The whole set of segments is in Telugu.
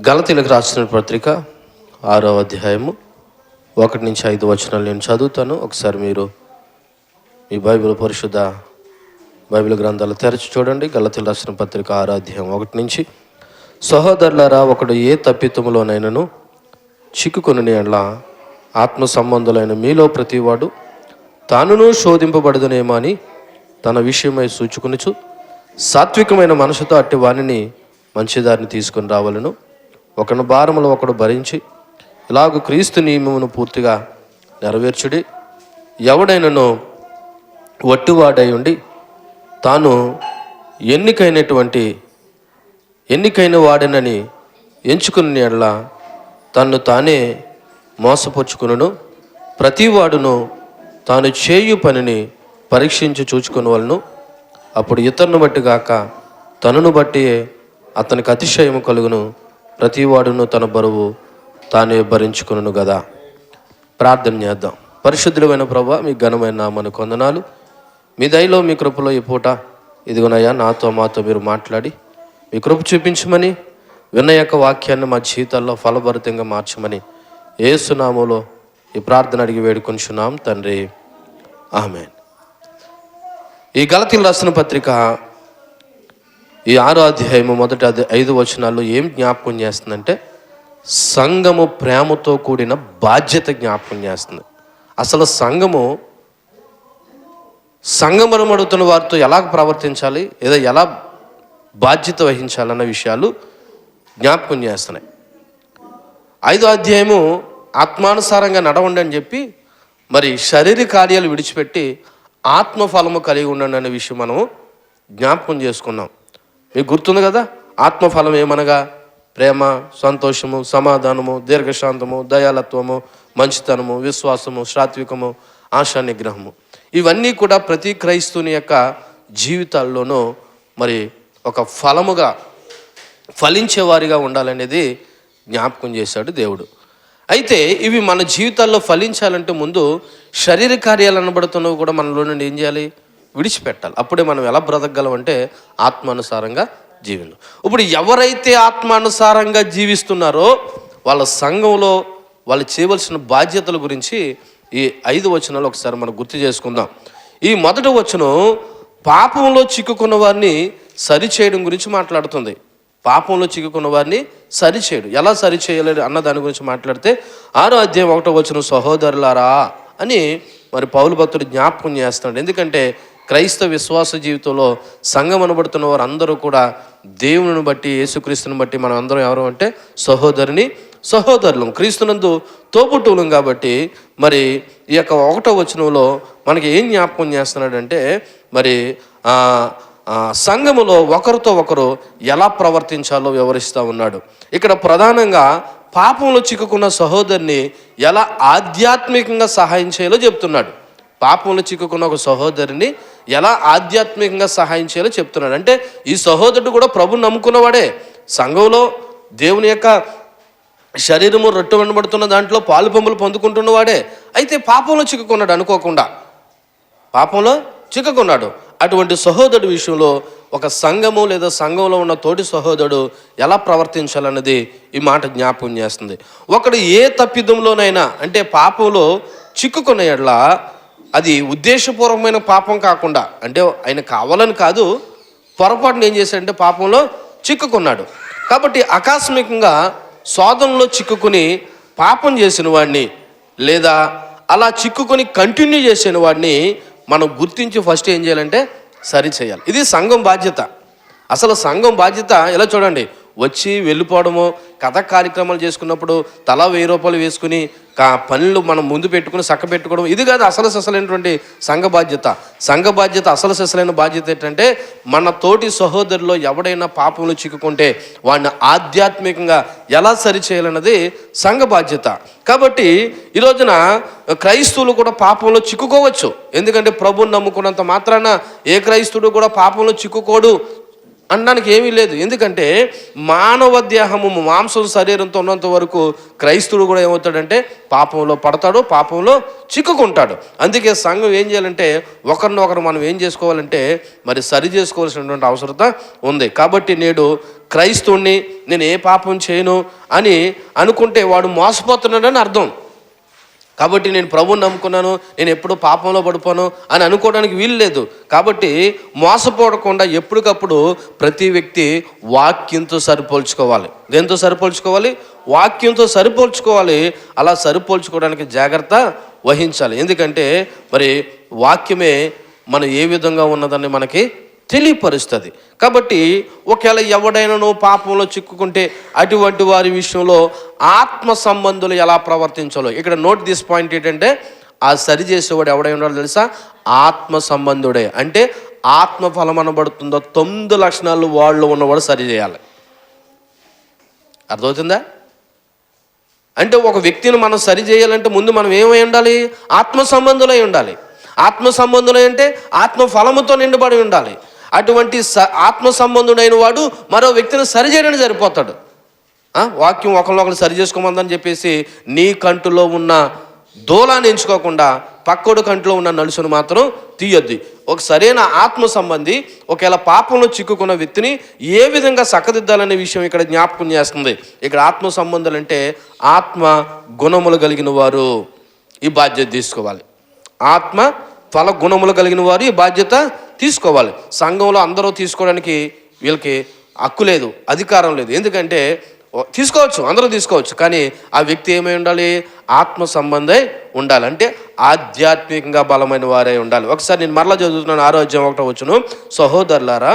గలతీలకు రాసిన పత్రిక 6వ అధ్యాయము 1 నుంచి 5 వచనాలు నేను చదువుతాను. ఒకసారి మీరు మీ పరిశుద్ధ బైబిల్ గ్రంథాలు తెరచి చూడండి. గలతీలకు రాసిన పత్రిక 6వ అధ్యాయం 1 నుంచి. సహోదరులారా, ఒకడు ఏ తప్పితములోనైనను చిక్కుకొనిన యెడల ఆత్మ సంబంధులైన మీలో ప్రతివాడు తానును శోధింపబడదునేమో అని తన విషయమై సూచుకొనుచు సాత్వికమైన మనసుతో అట్టి వానిని మంచిదారిని తీసుకొని రావాలను. ఒకని భారములో ఒకడు భరించి ఇలాగూ క్రీస్తు నియమమును పూర్తిగా నెరవేర్చుడి. ఎవడైనను వట్టివాడై ఉండి తాను ఎన్నికైన వాడనని ఎంచుకుని యెడల తన్ను తానే మోసపుచ్చుకును. ప్రతివాడును తాను చేయు పనిని పరీక్షించి చూచుకుని వలను. అప్పుడు ఇతరును బట్టి గాక తనను బట్టి అతనికి అతిశయము కలుగును. ప్రతివాడును తన బరువు తానే భరించుకును కదా. ప్రార్థన చేద్దాం. పరిశుద్ధుడైన ప్రభువా, మీ ఘనమైన నామమునకు వందనాలు. మీ దయలో మీ కృపలో ఈ పూట ఇదిగోనయ్యా నాతో మాతో మీరు మాట్లాడి మీ కృప చూపించమని, విన్న యొక్క వాక్యాన్ని మా జీవితాల్లో ఫలభరితంగా మార్చమని యేసు నామములో ఈ ప్రార్థన అడిగి వేడుకొనిచున్నాం తండ్రి, ఆమేన్. ఈ గలతీయులకు రాసిన పత్రిక ఈ 6వ అధ్యాయము మొదటి 5 వచనాల్లో ఏం జ్ఞాపకం చేస్తుందంటే, సంఘము ప్రేమతో కూడిన బాధ్యత జ్ఞాపకం చేస్తుంది. అసలు సంఘం అడుగుతున్న వారితో ఎలా ప్రవర్తించాలి, లేదా ఎలా బాధ్యత వహించాలన్న విషయాలు జ్ఞాపకం చేస్తున్నాయి. 5వ అధ్యాయము ఆత్మానుసారంగా నడవండి అని చెప్పి, మరి శారీరక కార్యాలు విడిచిపెట్టి ఆత్మఫలము కలిగి ఉండండి అనే విషయం మనం జ్ఞాపకం చేసుకున్నాం. మీకు గుర్తుంది కదా, ఆత్మఫలం ఏమనగా ప్రేమ, సంతోషము, సమాధానము, దీర్ఘశాంతము, దయాలత్వము, మంచితనము, విశ్వాసము, సాత్వికము, ఆశా నిగ్రహము. ఇవన్నీ కూడా ప్రతి క్రైస్తవుని యొక్క జీవితాల్లోనూ మరి ఒక ఫలముగా ఫలించేవారిగా ఉండాలనేది జ్ఞాపకం చేశాడు దేవుడు. అయితే ఇవి మన జీవితాల్లో ఫలించాలంటే ముందు శారీరక కార్యాలు అనబడుతున్నవి కూడా మనలో నుండి ఏం చేయాలి? విడిచిపెట్టాలి. అప్పుడే మనం ఎలా బ్రతకగలం అంటే ఆత్మానుసారంగా జీవించు. ఇప్పుడు ఎవరైతే ఆత్మానుసారంగా జీవిస్తున్నారో వాళ్ళ సంఘంలో వాళ్ళు చేయవలసిన బాధ్యతల గురించి ఈ 5 వచనాలు ఒకసారి మనం గుర్తు చేసుకుందాం. ఈ మొదటి వచనం పాపంలో చిక్కుకున్న వారిని సరిచేయడం గురించి మాట్లాడుతుంది. పాపంలో చిక్కుకున్న వారిని సరిచేయడు, ఎలా సరిచేయలేడు అన్న దాని గురించి మాట్లాడితే 6వ అధ్యాయం 1వ వచనం సహోదరులారా అని మరి పౌలు భక్తుడు జ్ఞాపకం చేస్తున్నాడు. ఎందుకంటే క్రైస్తవ విశ్వాస జీవితంలో సంఘం అనబడుతున్న వారు అందరూ కూడా దేవుని బట్టి, యేసుక్రీస్తుని బట్టి మనం అందరం ఎవరు అంటే సహోదరులం, క్రీస్తునందు తోబుట్టువులం. కాబట్టి మరి ఈ యొక్క 1వ వచనంలో మనకి ఏం జ్ఞాపకం చేస్తున్నాడంటే, మరి సంఘములో ఒకరితో ఒకరు ఎలా ప్రవర్తించాలో వివరిస్తూ ఉన్నాడు. ఇక్కడ ప్రధానంగా పాపంలో చిక్కుకున్న సహోదరుని ఎలా ఆధ్యాత్మికంగా సహాయం చేయాలో చెప్తున్నాడు. పాపంలో చిక్కుకున్న ఒక సహోదరిని ఎలా ఆధ్యాత్మికంగా సహాయం చేయాలో చెప్తున్నాడు. అంటే ఈ సహోదరుడు కూడా ప్రభుని నమ్ముకున్నవాడే, సంఘంలో దేవుని యొక్క శరీరము రొట్టె వండబడుతున్న దాంట్లో పాలు పంపులు పొందుకుంటున్నవాడే. అయితే పాపంలో చిక్కుకున్నాడు, అనుకోకుండా పాపంలో చిక్కుకున్నాడు. అటువంటి సహోదరుడి విషయంలో ఒక సంఘము లేదా సంఘంలో ఉన్న తోటి సహోదరుడు ఎలా ప్రవర్తించాలన్నది ఈ మాట జ్ఞాపకం చేస్తుంది. ఒకడు ఏ తప్పిదంలోనైనా అంటే పాపంలో చిక్కుకున్న యెడల అది ఉద్దేశపూర్వకమైన పాపం కాకుండా, అంటే ఆయన కావాలని కాదు, పొరపాటున ఏం చేశాడంటే పాపంలో చిక్కుకున్నాడు. కాబట్టి ఆకస్మికంగా శోధనలో చిక్కుకుని పాపం చేసిన వాడిని లేదా అలా చిక్కుకొని కంటిన్యూ చేసిన వాడిని మనం గుర్తించి ఫస్ట్ ఏం చేయాలంటే సరి చేయాలి. ఇది సంఘం బాధ్యత. అసలు సంఘం బాధ్యత ఎలా చూడండి, వచ్చి వెళ్ళిపోవడము, కథ కార్యక్రమాలు చేసుకున్నప్పుడు తలా 1000 రూపాయలు వేసుకుని పనులు మనం ముందు పెట్టుకుని చక్క పెట్టుకోవడం, ఇది కాదు అసలైనటువంటి సంఘ బాధ్యత. సంఘ బాధ్యత అసలైన బాధ్యత ఏంటంటే, మన తోటి సహోదరులో ఎవడైనా పాపంలో చిక్కుకుంటే వాడిని ఆధ్యాత్మికంగా ఎలా సరిచేయాలన్నది సంఘ బాధ్యత. కాబట్టి ఈ రోజున క్రైస్తవులు కూడా పాపంలో చిక్కుకోవచ్చు. ఎందుకంటే ప్రభువుని నమ్ముకున్నంత మాత్రాన ఏ క్రైస్తవుడు కూడా పాపంలో చిక్కుకోడు అనడానికి ఏమీ లేదు. ఎందుకంటే మానవ దేహము మాంసం శరీరంతో ఉన్నంత వరకు క్రైస్తవుడు కూడా ఏమవుతాడంటే పాపంలో పడతాడు, పాపంలో చిక్కుకుంటాడు. అందుకే సంఘం ఏం చేయాలంటే ఒకరినొకరు మనం ఏం చేసుకోవాలంటే మరి సరి చేసుకోవాల్సినటువంటి అవసరత ఉంది. కాబట్టి నేడు క్రైస్తవుడిని నేను ఏ పాపం చేయను అని అనుకుంటే వాడు మోసపోతున్నాడని అర్థం. కాబట్టి నేను ప్రభువుని నమ్ముకున్నాను, నేను ఎప్పుడు పాపంలో పడిపోను అని అనుకోవడానికి వీలు లేదు. కాబట్టి మోసపోడకుండా ఎప్పటికప్పుడు ప్రతి వ్యక్తి వాక్యంతో సరిపోల్చుకోవాలి. దేంతో సరిపోల్చుకోవాలి? వాక్యంతో సరిపోల్చుకోవాలి. అలా సరిపోల్చుకోవడానికి జాగ్రత్త వహించాలి. ఎందుకంటే మరి వాక్యమే మనం ఏ విధంగా ఉన్నదని మనకి తెలియపరుస్తుంది. కాబట్టి ఒకవేళ ఎవడైనా పాపంలో చిక్కుకుంటే అటువంటి వారి విషయంలో ఆత్మ సంబంధులు ఎలా ప్రవర్తించాలో ఇక్కడ నోట్ దిస్ పాయింట్ ఏంటంటే ఆ సరి చేసేవాడు ఎవడై ఉన్నాడో తెలుసా? ఆత్మ సంబంధుడే. అంటే ఆత్మ ఫలం అనబడుతుందో 9 లక్షణాలు వాళ్ళు ఉన్నవాడు సరి చేయాలి. అర్థమవుతుందా? అంటే ఒక వ్యక్తిని మనం సరి చేయాలంటే ముందు మనం ఏమై ఉండాలి? ఆత్మ సంబంధులై ఉండాలి. ఆత్మ సంబంధులై అంటే ఆత్మ ఫలముతో నిండుబడి ఉండాలి. అటువంటి ఆత్మ సంబంధుడైన వాడు మరో వ్యక్తిని సరి చేయడానికి సరిపోతాడు. వాక్యం ఒకరినొకరు సరి చేసుకోమందని చెప్పేసి నీ కంటిలో ఉన్న దూలాన్ని ఎంచుకోకుండా పక్కోడు కంటిలో ఉన్న నలుసును మాత్రం తీయొద్దు. ఒక సరైన ఆత్మ సంబంధి ఒకవేళ పాపంలో చిక్కుకున్న వ్యక్తిని ఏ విధంగా చక్కదిద్దాలనే విషయం ఇక్కడ జ్ఞాపకం చేస్తుంది. ఇక్కడ ఆత్మ సంబంధాలు అంటే ఆత్మ గుణములు కలిగిన వారు ఈ బాధ్యత తీసుకోవాలి. ఆత్మ ఫల గుణములు కలిగిన వారు ఈ బాధ్యత తీసుకోవాలి. సంఘంలో అందరూ తీసుకోవడానికి వీళ్ళకి హక్కు లేదు, అధికారం లేదు. ఎందుకంటే తీసుకోవచ్చు, అందరూ తీసుకోవచ్చు, కానీ ఆ వ్యక్తి ఏమై ఉండాలి? ఆత్మ సంబంధై ఉండాలి. అంటే ఆధ్యాత్మికంగా బలమైన వారే ఉండాలి. ఒకసారి నేను మరలా చదువుతున్నాను 6వ అధ్యాయం 1వ వచనం. సహోదరులారా,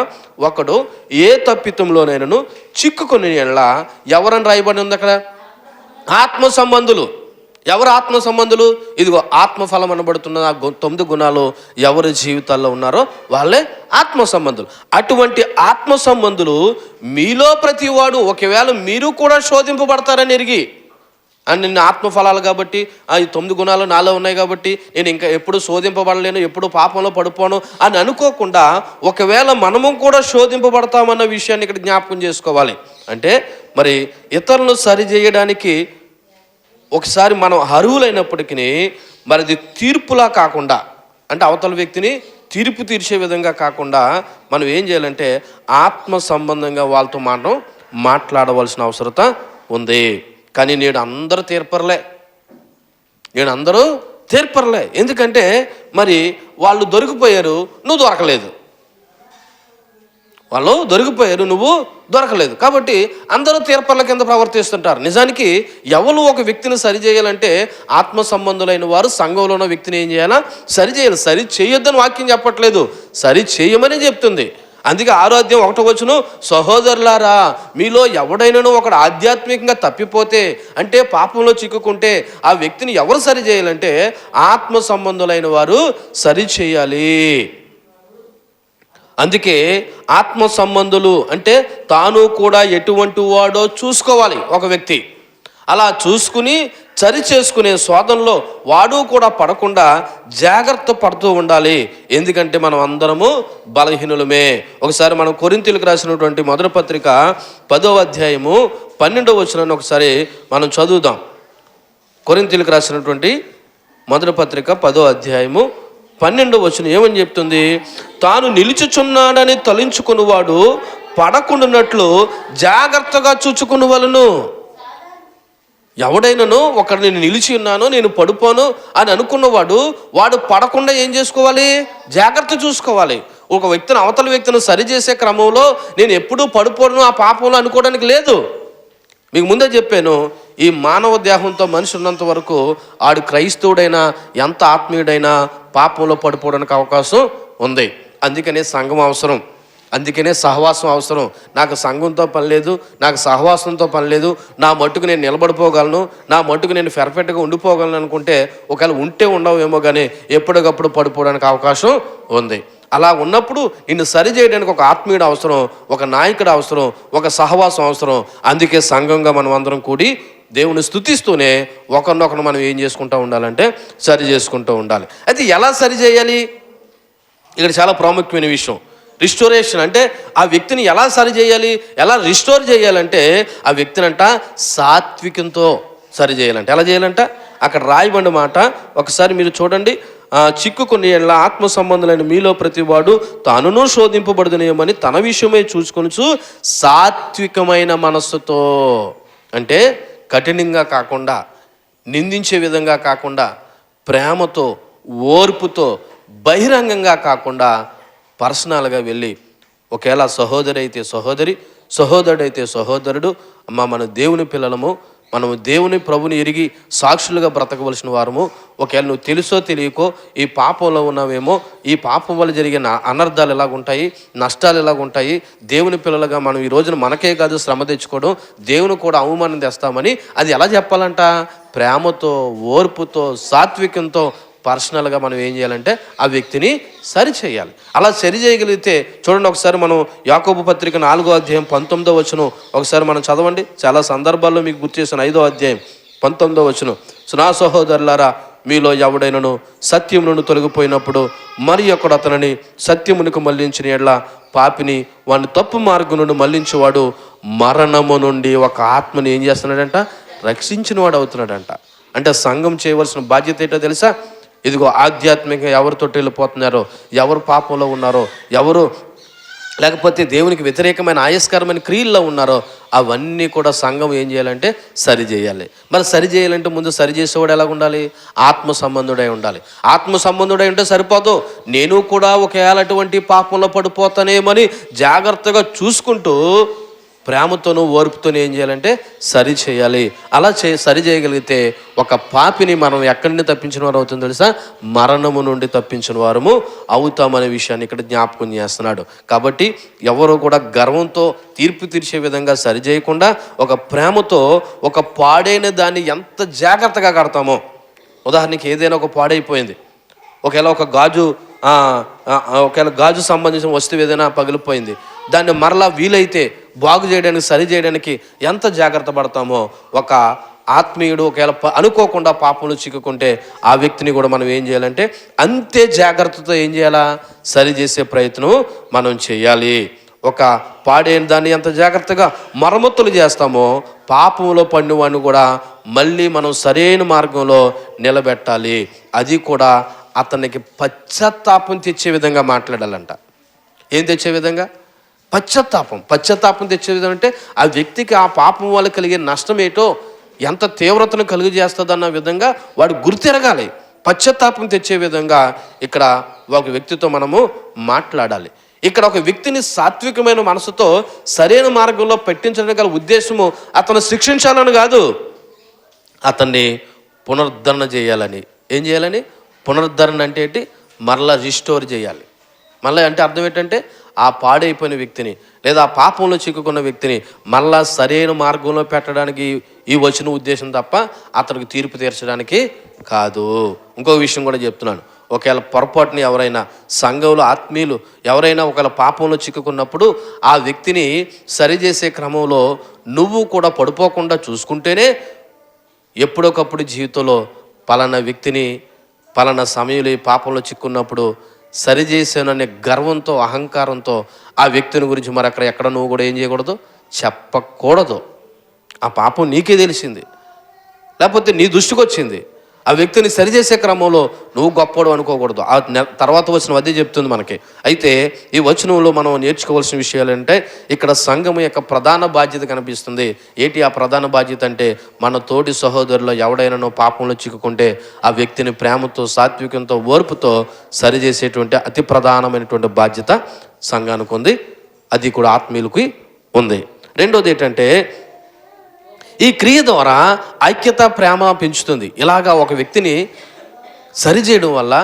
ఒకడు ఏ తప్పితంలోనైనను చిక్కుకొని ఎడల ఎవరని రాయబడి ఉంది అక్కడ? ఆత్మ సంబంధులు. ఎవరు ఆత్మ సంబంధులు? ఇదిగో ఆత్మఫలం అనబడుతున్న 9 గుణాలు ఎవరి జీవితాల్లో ఉన్నారో వాళ్ళే ఆత్మ సంబంధులు. అటువంటి ఆత్మ సంబంధులు మీలో ప్రతివాడు, ఒకవేళ మీరు కూడా శోధింపబడతారని ఎరిగి, అని నిన్న ఆత్మఫలాలు కాబట్టి ఈ 9 గుణాలు నాలో ఉన్నాయి కాబట్టి నేను ఇంకా ఎప్పుడు శోధింపబడలేను, ఎప్పుడు పాపంలో పడిపోను అని అనుకోకుండా ఒకవేళ మనము కూడా శోధింపబడతామన్న విషయాన్ని ఇక్కడ జ్ఞాపకం చేసుకోవాలి. అంటే మరి ఇతరులను సరి చేయడానికి ఒకసారి మనం అర్హులైనప్పటికీ మరి అది తీర్పులా కాకుండా, అంటే అవతల వ్యక్తిని తీర్పు తీర్చే విధంగా కాకుండా మనం ఏం చేయాలంటే ఆత్మ సంబంధంగా వాళ్ళతో మనం మాట్లాడవలసిన అవసరత ఉంది. కానీ నేడు అందరూ తీర్పరలే. ఎందుకంటే మరి వాళ్ళు దొరికిపోయారు, నువ్వు దొరకలేదు. వాళ్ళు దొరికిపోయారు, నువ్వు దొరకలేదు. కాబట్టి అందరూ తీర్పర్ల కింద ప్రవర్తిస్తుంటారు. నిజానికి ఎవరు ఒక వ్యక్తిని సరి చేయాలంటే ఆత్మ సంబంధులైన వారు సంఘంలో ఉన్న వ్యక్తిని ఏం చేయాలా? సరి చేయాలి. సరి చేయొద్దని వాక్యం చెప్పట్లేదు, సరి చేయమని చెప్తుంది. అందుకే 6వ అధ్యాయం 1వ వచనం, సహోదరులారా మీలో ఎవడైనాను ఒకడు ఆధ్యాత్మికంగా తప్పిపోతే, అంటే పాపంలో చిక్కుకుంటే ఆ వ్యక్తిని ఎవరు సరి చేయాలంటే ఆత్మ సంబంధులైన వారు సరి చేయాలి. అందుకే ఆత్మ సంబంధులు అంటే తాను కూడా ఎటువంటి వాడో చూసుకోవాలి ఒక వ్యక్తి. అలా చూసుకుని సరి చేసుకునే శోధనలో వాడు కూడా పడకుండా జాగ్రత్త పడుతూ ఉండాలి. ఎందుకంటే మనం అందరము బలహీనులమే. ఒకసారి మనం కొరింథీయులకు రాసినటువంటి మొదటి పత్రిక 10వ అధ్యాయము 12వ వచనాన్ని ఒకసారి మనం చదువుదాం. కొరింథీయులకు రాసినటువంటి మొదటి పత్రిక 10వ అధ్యాయము 12వ వచనం ఏమని చెప్తుంది? తాను నిలుచుచున్నాడని తలంచుకున్నవాడు పడకుండానట్లు జాగ్రత్తగా చూచుకుని వలను. ఎవడైనాను ఒకరు నేను నిలిచి ఉన్నాను, నేను పడిపోను అని అనుకున్నవాడు వాడు పడకుండా ఏం చేసుకోవాలి? జాగ్రత్త చూసుకోవాలి. ఒక వ్యక్తిని అవతల వ్యక్తిని సరిచేసే క్రమంలో నేను ఎప్పుడూ పడిపోను ఆ పాపంలో అనుకోవడానికి లేదు. మీకు ముందే చెప్పాను, ఈ మానవ దేహంతో మనిషి ఉన్నంత వరకు ఆడు క్రైస్తవుడైనా ఎంత ఆత్మీయుడైనా పాపంలో పడిపోవడానికి అవకాశం ఉంది. అందుకనే సంఘం అవసరం, అందుకనే సహవాసం అవసరం. నాకు సంఘంతో పని లేదు, నాకు సహవాసంతో పని లేదు, నా మట్టుకు నేను నిలబడిపోగలను, నా మట్టుకు నేను పెర్ఫెక్ట్గా ఉండిపోగలను అనుకుంటే ఒకవేళ ఉంటే ఉండవేమో, కానీ ఎప్పటికప్పుడు పడిపోవడానికి అవకాశం ఉంది. అలా ఉన్నప్పుడు నిన్ను సరి చేయడానికి ఒక ఆత్మీయుడు అవసరం, ఒక నాయకుడు అవసరం, ఒక సహవాసం అవసరం. అందుకే సంఘంగా మనం అందరం కూడి దేవుని స్తుతిస్తూనే ఒకరినొకరు మనం ఏం చేసుకుంటూ ఉండాలంటే సరి చేసుకుంటూ ఉండాలి. అయితే ఎలా సరి చేయాలి? ఇక్కడ చాలా ప్రాముఖ్యమైన విషయం. రిస్టోరేషన్ అంటే ఆ వ్యక్తిని ఎలా సరి చేయాలి, ఎలా రిస్టోర్ చేయాలంటే ఆ వ్యక్తిని అంట సాత్వికంతో సరి చేయాలంట. ఎలా చేయాలంట అక్కడ రాయబడిన మాట ఒకసారి మీరు చూడండి. చిక్కుకుని ఎడల ఆత్మ సంబంధులైన మీలో ప్రతివాడు తానును శోధింపబడుదునేమని తన విషయమై చూసుకొనుచు సాత్వికమైన మనస్సుతో, అంటే కఠినంగా కాకుండా, నిందించే విధంగా కాకుండా, ప్రేమతో, ఓర్పుతో, బహిరంగంగా కాకుండా పర్సనల్గా వెళ్ళి, ఒకవేళ సహోదరి అయితే సహోదరి, సహోదరుడైతే సహోదరుడు, అమ్మ మన దేవుని పిల్లలము, మనము దేవుని ప్రభుని ఎరిగి సాక్షులుగా బ్రతకవలసిన వారము. ఒకవేళ నువ్వు తెలుసో తెలియకో ఈ పాపంలో ఉన్నావేమో, ఈ పాపం వల్ల జరిగిన అనర్థాలు ఎలాగుంటాయి, నష్టాలు ఎలాగుంటాయి, దేవుని పిల్లలుగా మనం ఈ రోజున మనకే కాదు శ్రమ తెచ్చుకోవడం, దేవుని కూడా అవమానం తెస్తామని అది ఎలా చెప్పాలంట? ప్రేమతో, ఓర్పుతో, సాత్వికంతో పర్సనల్గా మనం ఏం చేయాలంటే ఆ వ్యక్తిని సరి చేయాలి. అలా సరి చేయగలిగితే చూడండి, ఒకసారి మనం యాకోబు పత్రిక 4వ అధ్యాయం 19వ వచనం ఒకసారి మనం చదవండి. చాలా సందర్భాల్లో మీకు గుర్తు చేసిన 5వ అధ్యాయం 19వ వచనం. నా సహోదరులారా, మీలో ఎవడైనను సత్యం నుండి తొలగిపోయినప్పుడు మరి ఒకడు అతనిని సత్యమునికి మళ్లించిన ఎడల పాపిని వాడిని తప్పు మార్గం నుండి మళ్లించేవాడు మరణము నుండి ఒక ఆత్మని ఏం చేస్తున్నాడంట? రక్షించిన వాడు అవుతున్నాడంట. అంటే సంఘం చేయవలసిన బాధ్యత ఏంటో తెలుసా? ఇదిగో ఆధ్యాత్మికంగా ఎవరితో వెళ్ళిపోతున్నారో, ఎవరు పాపంలో ఉన్నారో, ఎవరు లేకపోతే దేవునికి వ్యతిరేకమైన ఆయస్కరమైన క్రియల్లో ఉన్నారో అవన్నీ కూడా సంఘం ఏం చేయాలంటే సరి చేయాలి. మరి సరి చేయాలంటే ముందు సరి చేసేవాడు ఎలా ఉండాలి? ఆత్మ సంబంధుడై ఉండాలి. ఆత్మ సంబంధుడై ఉంటే సరిపోదు. నేను కూడా ఒకవేళ అటువంటి పాపంలో పడిపోతానేమని జాగ్రత్తగా చూసుకుంటూ ప్రేమతోనూ ఓర్పుతోనూ ఏం చేయాలంటే సరి చేయాలి. అలా సరి చేయగలిగితే ఒక పాపిని మనం ఎక్కడి నుండి తప్పించిన వారు అవుతుందో తెలుసా? మరణము నుండి తప్పించిన వారము అవుతామనే విషయాన్ని ఇక్కడ జ్ఞాపకం చేస్తున్నాడు. కాబట్టి ఎవరు కూడా గర్వంతో తీర్పు తీర్చే విధంగా సరి చేయకుండా ఒక ప్రేమతో ఒక పాడైన దాన్ని ఎంత జాగ్రత్తగా కడతామో. ఉదాహరణకి ఏదైనా ఒక పాడైపోయింది, ఒకవేళ ఒక గాజు సంబంధించిన వస్తువు ఏదైనా పగిలిపోయింది, దాన్ని మరలా వీలైతే బాగు చేయడానికి, సరి చేయడానికి ఎంత జాగ్రత్త పడతామో, ఒక ఆత్మీయుడు ఒకవేళ అనుకోకుండా పాపంలో చిక్కుకుంటే ఆ వ్యక్తిని కూడా మనం ఏం చేయాలంటే అంతే జాగ్రత్తతో ఏం చేయాలా? సరి చేసే ప్రయత్నం మనం చేయాలి. ఒక పాడైన దాన్ని ఎంత జాగ్రత్తగా మరమ్మతులు చేస్తామో పాపంలో పడిన వాడిని కూడా మళ్ళీ మనం సరైన మార్గంలో నిలబెట్టాలి. అది కూడా అతనికి పశ్చాత్తాపం తెచ్చే విధంగా మాట్లాడాలంట. ఏం తెచ్చే విధంగా? పశ్చాత్తాపం తెచ్చే విధంగా అంటే ఆ వ్యక్తికి ఆ పాపం వల్ల కలిగే నష్టం ఏటో, ఎంత తీవ్రతను కలుగు చేస్తుందన్న విధంగా వాడు గుర్తిరగాలి. పశ్చాత్తాపం తెచ్చే విధంగా ఇక్కడ ఒక వ్యక్తితో మనము మాట్లాడాలి. ఇక్కడ ఒక వ్యక్తిని సాత్వికమైన మనసుతో సరైన మార్గంలో పెట్టించడానికి గల ఉద్దేశము అతను శిక్షించాలని కాదు, అతన్ని పునరుద్ధరణ చేయాలని. ఏం చేయాలని? పునరుద్ధరణ అంటే ఏంటి? మరలా రిస్టోర్ చేయాలి. మళ్ళీ అంటే అర్థం ఏంటంటే ఆ పాడైపోయిన వ్యక్తిని లేదా ఆ పాపంలో చిక్కుకున్న వ్యక్తిని మళ్ళా సరైన మార్గంలో పెట్టడానికి ఈ వచ్చిన ఉద్దేశం తప్ప అతనికి తీర్పు తీర్చడానికి కాదు. ఇంకో విషయం కూడా చెప్తున్నాను. ఒకవేళ పొరపాటుని ఎవరైనా సంఘంలో ఆత్మీయులు ఎవరైనా ఒకవేళ పాపంలో చిక్కుకున్నప్పుడు ఆ వ్యక్తిని సరిచేసే క్రమంలో నువ్వు కూడా పడిపోకుండా చూసుకుంటేనే ఎప్పుడొకప్పుడు జీవితంలో పలానా వ్యక్తిని పలానా సమయంలో ఈ పాపంలో చిక్కున్నప్పుడు సరిచేసాననే గర్వంతో, అహంకారంతో ఆ వ్యక్తిని గురించి మరి ఎక్కడ నువ్వు కూడా ఏం చేయకూడదు? చెప్పకూడదు. ఆ పాపం నీకే తెలిసింది, లేకపోతే నీ దృష్టికి వచ్చింది. ఆ వ్యక్తిని సరిచేసే క్రమంలో నువ్వు గొప్పడు అనుకోకూడదు. ఆ తర్వాత వచ్చిన అదే చెప్తుంది మనకి. అయితే ఈ వచనంలో మనం నేర్చుకోవాల్సిన విషయాలు అంటే ఇక్కడ సంఘం యొక్క ప్రధాన బాధ్యత కనిపిస్తుంది. ఏంటి ఆ ప్రధాన బాధ్యత అంటే మన తోటి సహోదరులు ఎవడైనా పాపంలో చిక్కుకుంటే ఆ వ్యక్తిని ప్రేమతో, సాత్వికంతో, ఓర్పుతో సరిచేసేటువంటి అతి ప్రధానమైనటువంటి బాధ్యత సంఘానికి ఉంది. అది కూడా ఆత్మీయులకి ఉంది. రెండోది ఏంటంటే ఈ క్రియ ద్వారా ఐక్యత, ప్రేమ పెంచుతుంది. ఇలాగా ఒక వ్యక్తిని సరిచేయడం వల్ల,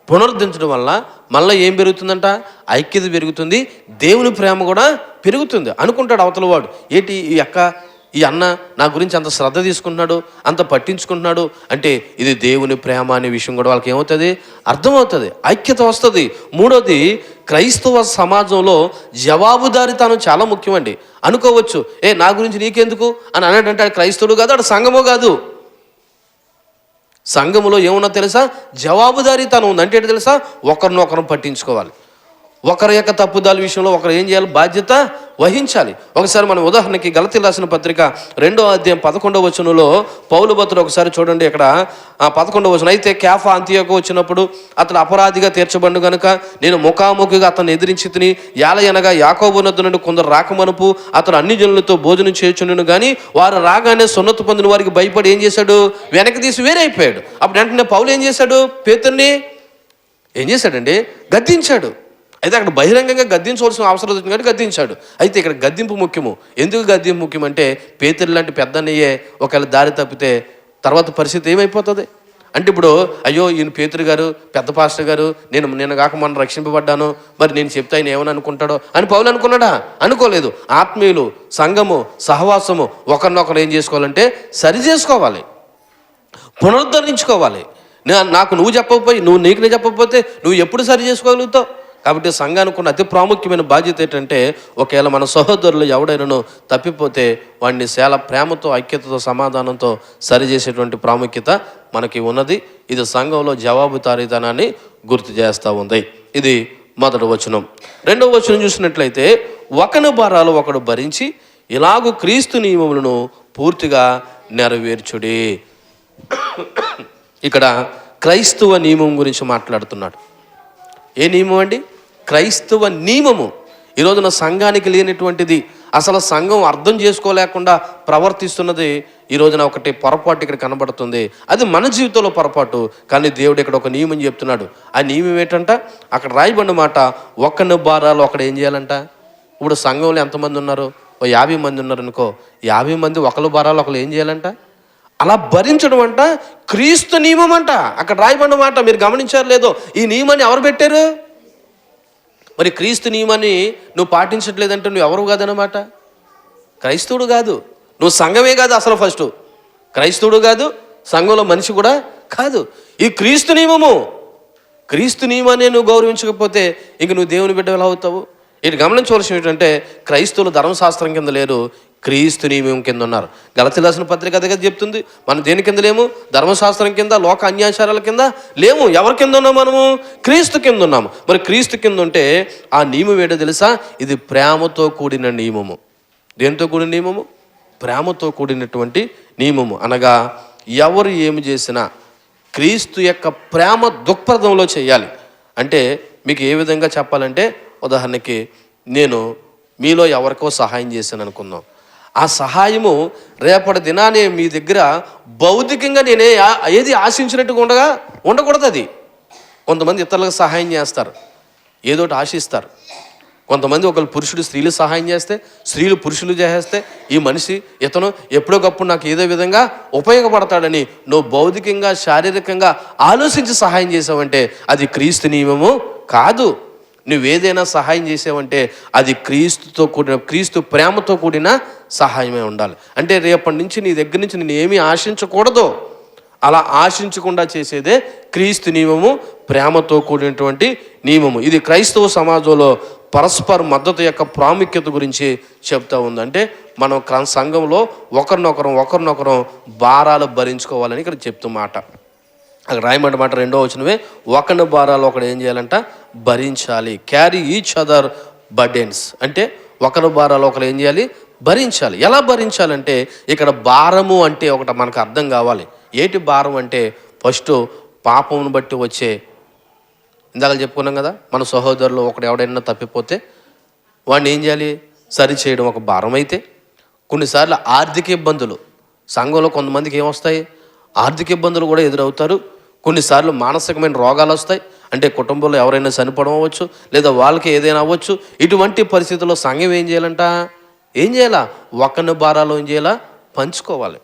పునరుద్ధరించడం వల్ల మళ్ళీ ఏం పెరుగుతుందంట? ఐక్యత పెరుగుతుంది, దేవుని ప్రేమ కూడా పెరుగుతుంది. అనుకుంటాడు అవతల వాడు, ఏంటి ఈ అన్న నా గురించి అంత శ్రద్ధ తీసుకుంటున్నాడు, అంత పట్టించుకుంటున్నాడు అంటే ఇది దేవుని ప్రేమ అనే విషయం కూడా వాళ్ళకి ఏమవుతుంది? అర్థమవుతుంది, ఐక్యత వస్తుంది. మూడోది, క్రైస్తవ సమాజంలో జవాబుదారీతనం చాలా ముఖ్యమండి. అనుకోవచ్చు, నా గురించి నీకెందుకు అని అన్నాడంటే అది క్రైస్తవుడు కాదు, అది సంఘమో కాదు. సంఘములో ఏమున్నా తెలుసా? జవాబుదారీతనం ఉంది. అంటే ఏంటి తెలుసా? ఒకరినొకరు పట్టించుకోవాలి. ఒకరి యొక్క తప్పుదాల విషయంలో ఒకరు ఏం చేయాలి? బాధ్యత వహించాలి. ఒకసారి మనం ఉదాహరణకి గలతీయులకు రాసిన పత్రిక 2వ అధ్యాయం 11వ వచనంలో పౌలు భక్తుడు ఒకసారి చూడండి. ఇక్కడ 11వ వచనం, అయితే కేఫా అంతియోకు వచ్చినప్పుడు అతడు అపరాధిగా తీర్చబడు గనుక నేను ముఖాముఖిగా అతన్ని ఎదిరించి తిని యాలయనగా యాకోబు నద్దు నుండి కొందరు రాకమనుపు అతడు అన్ని జనులతో భోజనం చేయుచుండును కానీ వారు రాగానే సున్నతి పొందిన వారికి భయపడి ఏం చేశాడు? వెనక్కి తీసి వేరే అయిపోయాడు. అప్పుడు వెంటనే పౌలు ఏం చేశాడు? పేతుర్ని ఏం చేశాడండి? గద్దించాడు. అయితే అక్కడ బహిరంగంగా గద్దించవలసిన అవసరం వచ్చింది కాబట్టి గద్దించాడు. అయితే ఇక్కడ గద్దింపు ముఖ్యము. ఎందుకు గద్దింపు ముఖ్యం అంటే పేతురు లాంటి పెద్దన్నయ్యే ఒకవేళ దారి తప్పితే తర్వాత పరిస్థితి ఏమైపోతుంది అంటే, ఇప్పుడు అయ్యో ఈయన పేతురు గారు పెద్ద పాస్టర్ గారు, నేను కాక మొన్న రక్షింపబడ్డాను, మరి నేను చెప్తే ఆయన ఏమని అనుకుంటాడో అని పౌలు అనుకున్నాడా? అనుకోలేదు. ఆత్మీయులు, సంఘము, సహవాసము ఒకరినొకరు ఏం చేసుకోవాలంటే సరి చేసుకోవాలి, పునరుద్ధరించుకోవాలి. నాకు నువ్వు చెప్పకపోయి నీకు నేను చెప్పకపోతే నువ్వు ఎప్పుడు సరి చేసుకోగలుగుతావు? కాబట్టి సంఘానికి ఉన్న అతి ప్రాముఖ్యమైన బాధ్యత ఏంటంటే, ఒకవేళ మన సహోదరులు ఎవడైనాను తప్పిపోతే వాడిని చాలా ప్రేమతో, ఐక్యతతో, సమాధానంతో సరిచేసేటువంటి ప్రాముఖ్యత మనకి ఉన్నది. ఇది సంఘంలో జవాబుదారీతనాన్ని గుర్తు చేస్తూ ఉంది. ఇది మొదటి వచనం. రెండవ వచనం చూసినట్లయితే, ఒకని భారాలు ఒకడు భరించి ఇలాగూ క్రీస్తు నియమములను పూర్తిగా నెరవేర్చుడి. ఇక్కడ క్రైస్తవ నియమం గురించి మాట్లాడుతున్నాడు. ఏ నియమం అండి? క్రైస్తవ నియమము. ఈరోజున సంఘానికి లేనటువంటిది, అసలు సంఘం అర్థం చేసుకోలేకుండా ప్రవర్తిస్తున్నది ఈ రోజున ఒకటి పొరపాటు ఇక్కడ కనబడుతుంది. అది మన జీవితంలో పొరపాటు, కానీ దేవుడు ఇక్కడ ఒక నియమం చెప్తున్నాడు. ఆ నియమం ఏంటంట? అక్కడ రాయబడిన మాట, ఒకని భారాలు ఒకడు ఏం చేయాలంట? ఇప్పుడు సంఘంలో ఎంతమంది ఉన్నారు? 50 మంది ఉన్నారు అనుకో, 50 మంది ఒకరి భారాలు ఒకరు ఏం చేయాలంట? అలా భరించడం అంట క్రీస్తు నియమం అంట. అక్కడ రాయబడిన మాట మీరు గమనించారు లేదో? ఈ నియమాన్ని ఎవరు పెట్టారు? మరి క్రీస్తు నియమాన్ని నువ్వు పాటించట్లేదంటే నువ్వు ఎవరు కాదన్నమాట. క్రైస్తవుడు కాదు, నువ్వు సంఘమే కాదు, అసలు ఫస్ట్ క్రైస్తవుడు కాదు, సంఘంలో మనిషి కూడా కాదు. ఈ క్రీస్తు నియమము, క్రీస్తు నియమాన్ని నువ్వు గౌరవించకపోతే ఇంక నువ్వు దేవుని బిడ్డ ఎలా అవుతావు? ఇది గమనించవలసిన ఏంటంటే, క్రైస్తవులు ధర్మశాస్త్రం కింద లేరు, క్రీస్తు నియమం కింద ఉన్నారు. గలతీయులకు రాసిన పత్రిక అదే చెప్తుంది. మనం దేని కింద లేము? ధర్మశాస్త్రం కింద, లోక అన్యాచారాల కింద లేము. ఎవరి కింద ఉన్నాము? మనము క్రీస్తు కింద ఉన్నాము. మరి క్రీస్తు కింద ఉంటే ఆ నియమం ఏంటో తెలుసా? ఇది ప్రేమతో కూడిన నియమము. దేనితో కూడిన నియమము? ప్రేమతో కూడినటువంటి నియమము. అనగా ఎవరు ఏమి చేసినా క్రీస్తు యొక్క ప్రేమ దృక్పథంలో చేయాలి. అంటే మీకు ఏ విధంగా చెప్పాలంటే, ఉదాహరణకి నేను మీలో ఎవరికో సహాయం చేశాను అనుకుందాం. ఆ సహాయము రేపటి దినానే మీ దగ్గర భౌతికంగా నేనే ఏది ఆశించినట్టుగా ఉండకూడదు. అది కొంతమంది ఇతరులకు సహాయం చేస్తారు, ఏదోటి ఆశిస్తారు. కొంతమంది ఒకళ్ళు పురుషుడు స్త్రీలు సహాయం చేస్తే, స్త్రీలు పురుషులు చేస్తే, ఈ మనిషి ఇతను ఎప్పుడోకప్పుడు నాకు ఏదో విధంగా ఉపయోగపడతాడని నువ్వు భౌతికంగా, శారీరకంగా ఆలోచించి సహాయం చేసావంటే అది క్రీస్తు నియమము కాదు. నువ్వేదైనా సహాయం చేసావంటే అది క్రీస్తుతో కూడిన, క్రీస్తు ప్రేమతో కూడిన సహాయమే ఉండాలి. అంటే రేపటి నుంచి నీ దగ్గర నుంచి నేను ఏమీ ఆశించకూడదు. అలా ఆశించకుండా చేసేదే క్రీస్తు నియమము, ప్రేమతో కూడినటువంటి నియమము. ఇది క్రైస్తవ సమాజంలో పరస్పర మద్దతు యొక్క ప్రాముఖ్యత గురించి చెప్తా ఉంది. అంటే మనం సంఘంలో ఒకరినొకరం భారాలు భరించుకోవాలని ఇక్కడ చెప్తూ మాట. అక్కడ రాయమంట మాట 2వ వచనమే, ఒకరి భారాలు ఒకడు ఏం చేయాలంట? భరించాలి. Carry each other burdens. అంటే ఒకరి భారాలు ఒకరు ఏం చేయాలి? భరించాలి. ఎలా భరించాలంటే, ఇక్కడ భారము అంటే ఒకటి మనకు అర్థం కావాలి. ఏంటి భారం అంటే, ఫస్ట్ పాపమును బట్టి వచ్చే, ఇందాక చెప్పుకున్నాం కదా, మన సహోదరులు ఒకడు ఎవడైనా తప్పిపోతే వాడిని ఏం చేయాలి? సరి చేయడం ఒక భారం అయితే, కొన్నిసార్లు ఆర్థిక ఇబ్బందులు సంఘంలో కొంతమందికి ఏమొస్తాయి? ఆర్థిక ఇబ్బందులు కూడా ఎదురవుతారు. కొన్నిసార్లు మానసికమైన రోగాలు వస్తాయి. అంటే కుటుంబంలో ఎవరైనా చనిపోవడం అవ్వచ్చు, లేదా వాళ్ళకి ఏదైనా అవ్వచ్చు. ఇటువంటి పరిస్థితుల్లో సంఘం ఏం చేయాలంట? ఏం చేయాలా? ఒకరిని భారాలు ఏం చేయాలా? పంచుకోవాలి.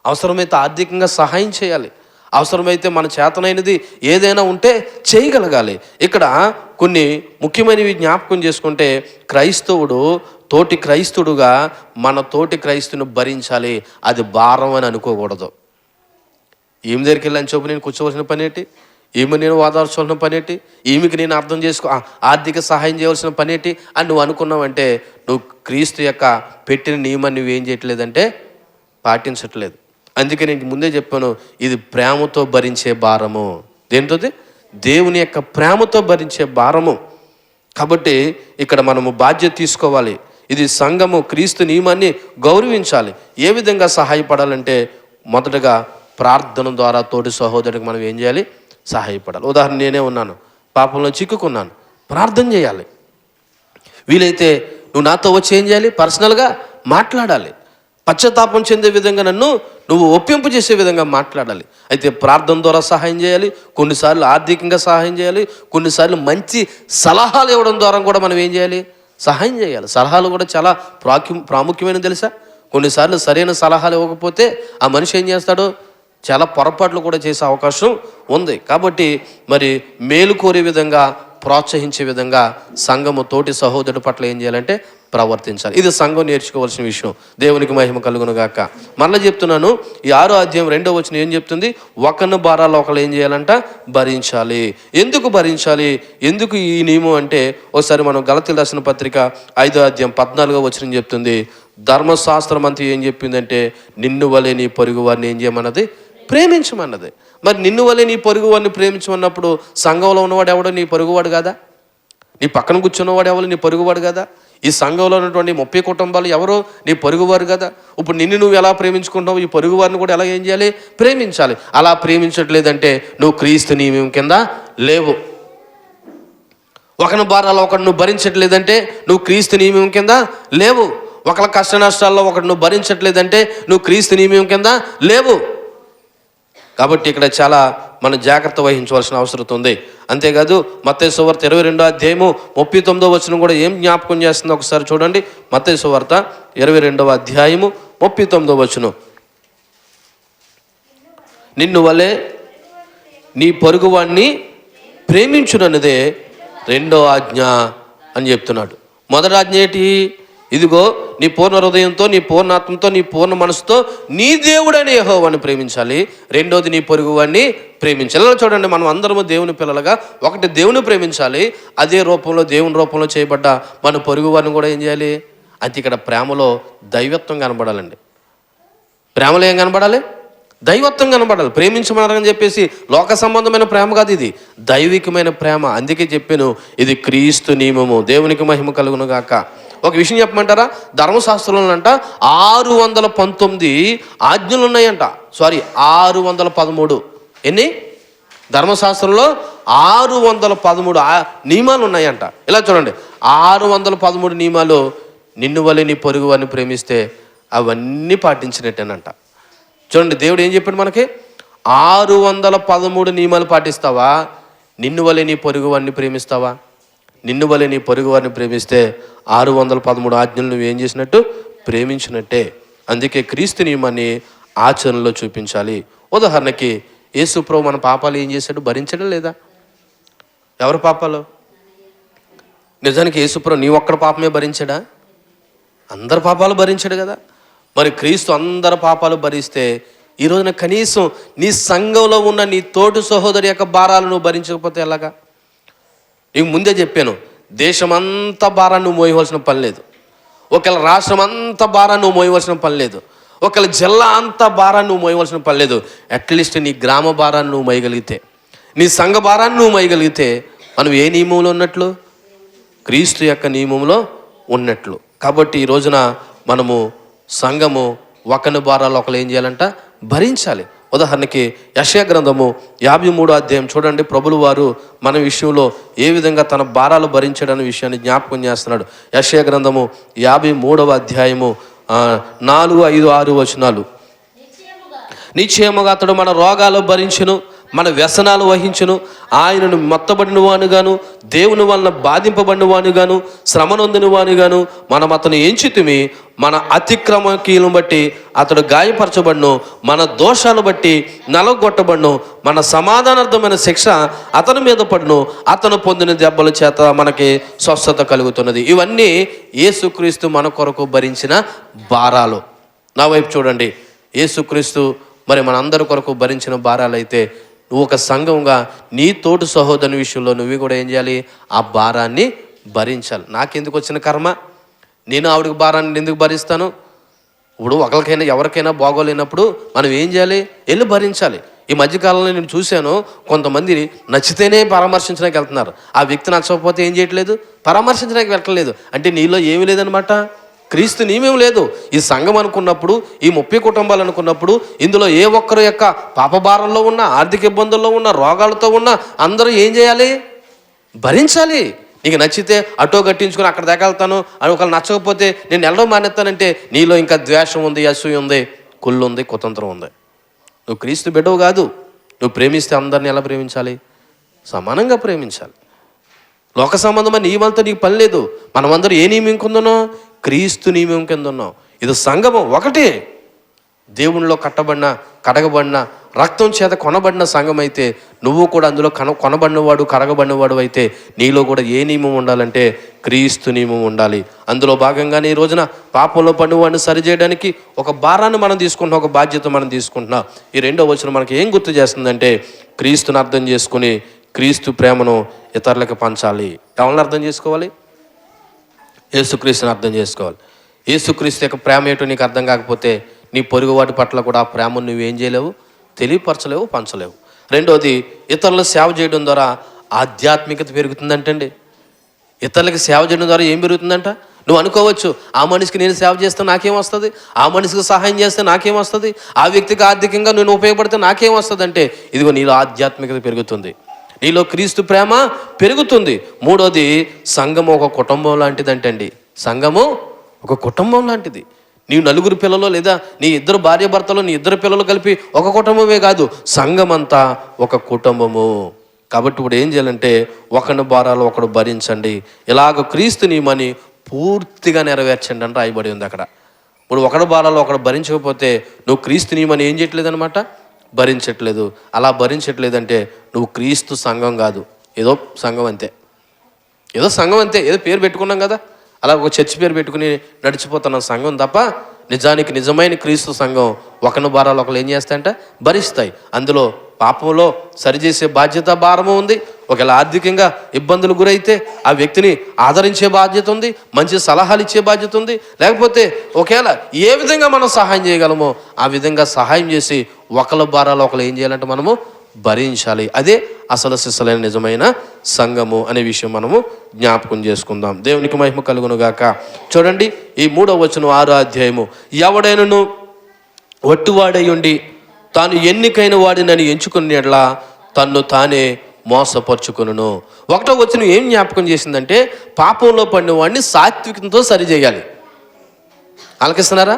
అవసరమైతే ఆర్థికంగా సహాయం చేయాలి. అవసరమైతే మన చేతనైనది ఏదైనా ఉంటే చేయగలగాలి. ఇక్కడ కొన్ని ముఖ్యమైనవి జ్ఞాపకం చేసుకుంటే, క్రైస్తవుడు తోటి క్రైస్తుడుగా మన తోటి క్రైస్తుని భరించాలి. అది భారం అని అనుకోకూడదు. ఈమె దగ్గరికి వెళ్ళని చెప్పు నేను కూర్చోవలసిన పని ఏంటి? ఈమె నేను ఓదార్చవలసిన పని ఏంటి? ఈమెకి నేను అర్థం ఆర్థిక సహాయం చేయవలసిన పని ఏంటి అని నువ్వు అనుకున్నావంటే నువ్వు క్రీస్తు యొక్క పెట్టిన నియమాన్ని నువ్వేం చేయట్లేదంటే పాటించట్లేదు. అందుకే నేను ముందే చెప్పాను, ఇది ప్రేమతో భరించే భారము. దేనితోది? దేవుని యొక్క ప్రేమతో భరించే భారము. కాబట్టి ఇక్కడ మనము బాధ్యత తీసుకోవాలి. ఇది సంఘము క్రీస్తు నియమాన్ని గౌరవించాలి. ఏ విధంగా సహాయపడాలంటే మొదటగా ప్రార్థన ద్వారా తోటి సహోదరుడికి మనం ఏం చేయాలి? సహాయపడాలి. ఉదాహరణ నేనే ఉన్నాను, పాపంలో చిక్కుకున్నాను, ప్రార్థన చేయాలి. వీలైతే నువ్వు నాతో వచ్చి ఏం చేయాలి? పర్సనల్గా మాట్లాడాలి. పశ్చాత్తాపం చెందే విధంగా నన్ను నువ్వు ఒప్పింపు చేసే విధంగా మాట్లాడాలి. అయితే ప్రార్థన ద్వారా సహాయం చేయాలి, కొన్నిసార్లు ఆర్థికంగా సహాయం చేయాలి, కొన్నిసార్లు మంచి సలహాలు ఇవ్వడం ద్వారా కూడా మనం ఏం చేయాలి? సహాయం చేయాలి. సలహాలు కూడా చాలా ప్రాముఖ్యమైనది తెలుసా? కొన్నిసార్లు సరైన సలహాలు ఇవ్వకపోతే ఆ మనిషి ఏం చేస్తాడో చాలా పొరపాట్లు కూడా చేసే అవకాశం ఉంది. కాబట్టి మరి మేలు కోరే విధంగా, ప్రోత్సహించే విధంగా సంఘము తోటి సహోదరుడి పట్ల ఏం చేయాలంటే ప్రవర్తించాలి. ఇది సంఘం నేర్చుకోవాల్సిన విషయం. దేవునికి మహిమ కలుగును గాక. మళ్ళీ చెప్తున్నాను, ఈ 6వ అధ్యాయం 2వ వచనం ఏం చెప్తుంది? ఒకరిని భారాలు ఒకరు ఏం చేయాలంట? భరించాలి. ఎందుకు భరించాలి? ఎందుకు ఈ నియమం అంటే, ఒకసారి మనం గలతీయులకు రాసిన పత్రిక 5వ అధ్యాయం 14వ వచనం చెప్తుంది. ధర్మశాస్త్రం అంతా ఏం చెప్పిందంటే, నిన్ను వలె నీ పొరుగు వారిని ఏం చేయమన్నది? ప్రేమించమన్నది. మరి నిన్ను వలె నీ పొరుగు వారిని ప్రేమించమన్నప్పుడు సంఘంలో ఉన్నవాడు ఎవడో నీ పొరుగువాడు కాదా? నీ పక్కన కూర్చున్నవాడు ఎవరు? నీ పొరుగువాడు కదా? ఈ సంఘంలో ఉన్నటువంటి 30 కుటుంబాలు ఎవరో నీ పొరుగువారు కదా? ఇప్పుడు నిన్ను నువ్వు ఎలా ప్రేమించుకుంటావు, ఈ పొరుగు వారిని కూడా ఎలా ఏం చేయాలి? ప్రేమించాలి. అలా ప్రేమించట్లేదంటే నువ్వు క్రీస్తు నియమం కింద లేవు. ఒకరి భారాలు ఒకటి నువ్వు భరించట్లేదంటే నువ్వు క్రీస్తు నియమం కింద లేవు. ఒకళ్ళ కష్ట నష్టాల్లో ఒకటి నువ్వు భరించట్లేదంటే నువ్వు క్రీస్తు నియమం కింద లేవు. కాబట్టి ఇక్కడ చాలా మనం జాగ్రత్త వహించవలసిన అవసరం ఉంది. అంతేకాదు మత్తయి సువార్త 22వ అధ్యాయము 39వ వచనం కూడా ఏం జ్ఞాపకం చేస్తుందో ఒకసారి చూడండి. మత్తయి సువార్త 22వ అధ్యాయము 39వ వచనం, నిన్ను వలె నీ పొరుగువాణ్ణి ప్రేమించునన్నదే 2వ ఆజ్ఞ అని చెప్తున్నాడు. మొదటి ఆజ్ఞ ఏంటి? ఇదిగో నీ పూర్ణ హృదయంతో, నీ పూర్ణ ఆత్మతో, నీ పూర్ణ మనసుతో నీ దేవుడైన యెహోవాను ప్రేమించాలి. రెండోది నీ పొరుగువాన్ని ప్రేమించాలి. ఇలా చూడండి, మనం అందరము దేవుని పిల్లలుగా ఒకటి దేవుని ప్రేమించాలి, అదే రూపంలో దేవుని రూపంలో చేయబడ్డ మన పొరుగువారిని కూడా ఏం చేయాలి? అంటే ఇక్కడ ప్రేమలో దైవత్వం కనబడాలండి. ప్రేమలో ఏం కనబడాలి? దైవత్వం కనబడాలి. ప్రేమించమన్నారని చెప్పేసి లోక సంబంధమైన ప్రేమ కాదు, ఇది దైవికమైన ప్రేమ. అందుకే చెప్పాను, ఇది క్రీస్తు నియమము. దేవునికి మహిమ కలుగును గాక. ఒక విషయం చెప్పమంటారా? ధర్మశాస్త్రంలో అంట 619 ఆజ్ఞలు ఉన్నాయంట. 613. ఎన్ని? ధర్మశాస్త్రంలో 613 నియమాలు ఉన్నాయంట. ఇలా చూడండి, 613 నియమాలు నిన్ను వలె నీ పొరుగు వారిని ప్రేమిస్తే అవన్నీ పాటించినట్టేనంట. చూడండి, దేవుడు ఏం చెప్పాడు మనకి? 613 నియమాలు పాటిస్తావా? నిన్ను వలె నీ పొరుగు వారిని ప్రేమిస్తావా? నిన్ను వలె నీ పొరుగు వారిని ప్రేమిస్తే 613 ఆజ్ఞలు నువ్వు ఏం చేసినట్టు? ప్రేమించినట్టే. అందుకే క్రీస్తు నియమాన్ని ఆచరణలో చూపించాలి. ఉదాహరణకి యేసు ప్రభు మన పాపాలు ఏం చేశాడు? భరించడం లేదా? ఎవరి పాపాలు? నిజానికి యేసు ప్రభు నీ ఒక్కడి పాపమే భరించాడా? అందరి పాపాలు భరించాడు కదా. మరి క్రీస్తు అందరి పాపాలు భరిస్తే ఈ రోజున కనీసం నీ సంఘంలో ఉన్న నీ తోటి సహోదరి యొక్క భారాలు నువ్వు భరించకపోతే ఎలాగా? నీకు ముందే చెప్పాను, దేశమంతా భారాన్ని నువ్వు మోయవలసిన పని లేదు. ఒకవేళ రాష్ట్రం అంతా భారాన్ని నువ్వు మోయవలసిన పని లేదు. ఒకవేళ జిల్లా అంతా భారాన్ని నువ్వు మోయవలసిన పని లేదు. అట్లీస్ట్ నీ గ్రామ భారాన్ని నువ్వు మోయగలిగితే, నీ సంఘ భారాన్ని నువ్వు మోయగలిగితే మనం ఏ నియమంలో ఉన్నట్లు? క్రీస్తు యొక్క నియమంలో ఉన్నట్లు. కాబట్టి ఈ రోజున మనము సంఘము ఒకని భారాలు ఒకరు ఏం చేయాలంట? భరించాలి. ఉదాహరణకి యెషయా గ్రంథము 53వ అధ్యాయం చూడండి. ప్రభులు వారు మన విషయంలో ఏ విధంగా తన భారాలు భరించాడనే విషయాన్ని జ్ఞాపకం చేస్తున్నాడు. యెషయా గ్రంథము 53వ అధ్యాయము 4, 5, 6 వచనాలు. నిశ్చయముగా అతడు మన రోగాలు భరించును, మన వ్యసనాలు వహించును. ఆయనను మొత్తబడిన వానుగాను, దేవుని వలన బాధింపబడిన వానుగాను, శ్రమనొందిన వానుగాను మనం అతను ఎంచితిమి. మన అతిక్రమకీలను బట్టి అతడు గాయపరచబడును, మన దోషాలు బట్టి నలగొట్టబడును. మన సమాధానార్థమైన శిక్ష అతని మీద పడును, అతను పొందిన దెబ్బల చేత మనకి స్వస్థత కలుగుతున్నది. ఇవన్నీ యేసుక్రీస్తు మన కొరకు భరించిన భారాలు. నా వైపు చూడండి, యేసుక్రీస్తు మరి మనందరి కొరకు భరించిన భారాలు అయితే నువ్వు ఒక సంఘంగా నీ తోటి సహోదరుని విషయంలో నువ్వు కూడా ఏం చేయాలి? ఆ భారాన్ని భరించాలి. నాకెందుకు వచ్చిన కర్మ? నేను ఆవిడకి భారాన్ని ఎందుకు భరిస్తాను? ఇప్పుడు ఒకరికైనా ఎవరికైనా బాగోలేనప్పుడు మనం ఏం చేయాలి? వెళ్ళి భరించాలి. ఈ మధ్యకాలంలో నేను చూశాను, కొంతమంది నచ్చితేనే పరామర్శించడానికి వెళ్తున్నారు. ఆ వ్యక్తి నచ్చకపోతే ఏం చేయట్లేదు, పరామర్శించడానికి వెళ్ళట్లేదు. అంటే నీలో ఏమీ లేదనమాట, క్రీస్తు నీమేం లేదు. ఈ సంఘం అనుకున్నప్పుడు, ఈ 30 కుటుంబాలు అనుకున్నప్పుడు, ఇందులో ఏ ఒక్కరి యొక్క పాపభారంలో ఉన్నా, ఆర్థిక ఇబ్బందుల్లో ఉన్న, రోగాలతో ఉన్నా అందరూ ఏం చేయాలి, భరించాలి. నీకు నచ్చితే అటో గట్టించుకొని అక్కడ దాకా వెళ్తాను అని, ఒకళ్ళు నచ్చకపోతే నేను వెళ్ళడం మానేస్తానంటే నీలో ఇంకా ద్వేషం ఉంది, అసూయ ఉంది, కుళ్ళు ఉంది, కుతంత్రం ఉంది. నువ్వు క్రీస్తు బిడ్డవు కాదు. నువ్వు ప్రేమిస్తే అందరిని ఎలా ప్రేమించాలి, సమానంగా ప్రేమించాలి. లోక సంబంధమైన నియమాలతో నీకు పని లేదు. మనమందరూ ఏ నియమం కింద ఉన్నాం, క్రీస్తు నియమం కింద ఉన్నాం. ఇది సంఘము ఒకటే, దేవునిలో కడగబడిన రక్తం చేత కొనబడిన సంఘం అయితే, నువ్వు కూడా అందులో కొనబడినవాడు, కడగబడినవాడు అయితే నీలో కూడా ఏ నియమం ఉండాలంటే క్రీస్తు నియమం ఉండాలి. అందులో భాగంగానే ఈ రోజున పాపంలో పడినవాడిని సరిచేయడానికి ఒక భారాన్ని మనం తీసుకుంటున్నాం, ఒక బాధ్యత మనం తీసుకుంటున్నాం. ఈ 2వ వచనం మనకి ఏం గుర్తు చేస్తుందంటే, క్రీస్తుని అర్థం చేసుకుని క్రీస్తు ప్రేమను ఇతరులకు పంచాలి. ఎవరిని అర్థం చేసుకోవాలి, యేసుక్రీస్తుని అర్థం చేసుకోవాలి. యేసుక్రీస్తు యొక్క ప్రేమ ఏంటో నీకు అర్థం కాకపోతే నీ పొరుగువాటి పట్ల కూడా ఆ ప్రేమను నువ్వేం చేయలేవు, తెలియపరచలేవు, పంచలేవు. 2వది, ఇతరులకు సేవ చేయడం ద్వారా ఆధ్యాత్మికత పెరుగుతుందంటండి. ఇతరులకు సేవ చేయడం ద్వారా ఏం పెరుగుతుందంట, నువ్వు అనుకోవచ్చు, ఆ మనిషికి నేను సేవ చేస్తే నాకేం వస్తుంది, ఆ మనిషికి సహాయం చేస్తే నాకేం వస్తుంది, ఆ వ్యక్తికి ఆర్థికంగా నేను ఉపయోగపడితే నాకేం వస్తుంది అంటే, ఇదిగో నీలో ఆధ్యాత్మికత పెరుగుతుంది, నీలో క్రీస్తు ప్రేమ పెరుగుతుంది. 3వది, సంఘము ఒక కుటుంబం లాంటిదంటండి. సంఘము ఒక కుటుంబం లాంటిది. నీ 4 పిల్లలు లేదా నీ 2 భార్యాభర్తలు, నీ 2 పిల్లలు కలిపి ఒక కుటుంబమే కాదు, సంఘం అంతా ఒక కుటుంబము. కాబట్టి ఇప్పుడు ఏం చేయాలంటే, ఒకని భారాలు ఒకడు భరించండి, ఇలాగ క్రీస్తు నియమాన్ని పూర్తిగా నెరవేర్చండి అని రాయబడి ఉంది అక్కడ. ఇప్పుడు ఒకడి భారాలు ఒకడు భరించకపోతే నువ్వు క్రీస్తు నియమాన్ని ఏం చేయట్లేదు అనమాట, భరించట్లేదు. అలా భరించట్లేదంటే నువ్వు క్రీస్తు సంఘం కాదు, ఏదో సంఘం అంతే, ఏదో సంఘం అంతే, ఏదో పేరు పెట్టుకున్నాం కదా, అలా ఒక చర్చి పేరు పెట్టుకుని నడిచిపోతున్న సంఘం తప్ప, నిజానికి నిజమైన క్రీస్తు సంఘం ఒకరి భారాలు ఒకరు ఏం చేస్తాయంట, భరిస్తాయి. అందులో పాపంలో సరిచేసే బాధ్యత, భారము ఉంది. ఒకవేళ ఆర్థికంగా ఇబ్బందులు గురైతే ఆ వ్యక్తిని ఆదరించే బాధ్యత ఉంది, మంచి సలహాలు ఇచ్చే బాధ్యత ఉంది. లేకపోతే ఒకవేళ ఏ విధంగా మనం సహాయం చేయగలమో ఆ విధంగా సహాయం చేసి ఒకళ్ళ భారాలు ఒకరు ఏం చేయాలంటే మనము భరించాలి. అదే అసలు సిసలైన నిజమైన సంఘము అనే విషయం మనము జ్ఞాపకం చేసుకుందాం. దేవునికి మహిమ కలుగును గాక. చూడండి, ఈ 3వ వచనం 6వ అధ్యాయము, ఎవడైనను వట్టివాడై ఉండి తాను ఎన్నికైన వాడినని ఎంచుకునేట్లా తన్ను తానే మోసపరుచుకును. 1వ వచనం ఏం జ్ఞాపకం చేసిందంటే, పాపంలో పడిన వాడిని సాత్వికంతో సరిచేయాలి. ఆలకిస్తున్నారా?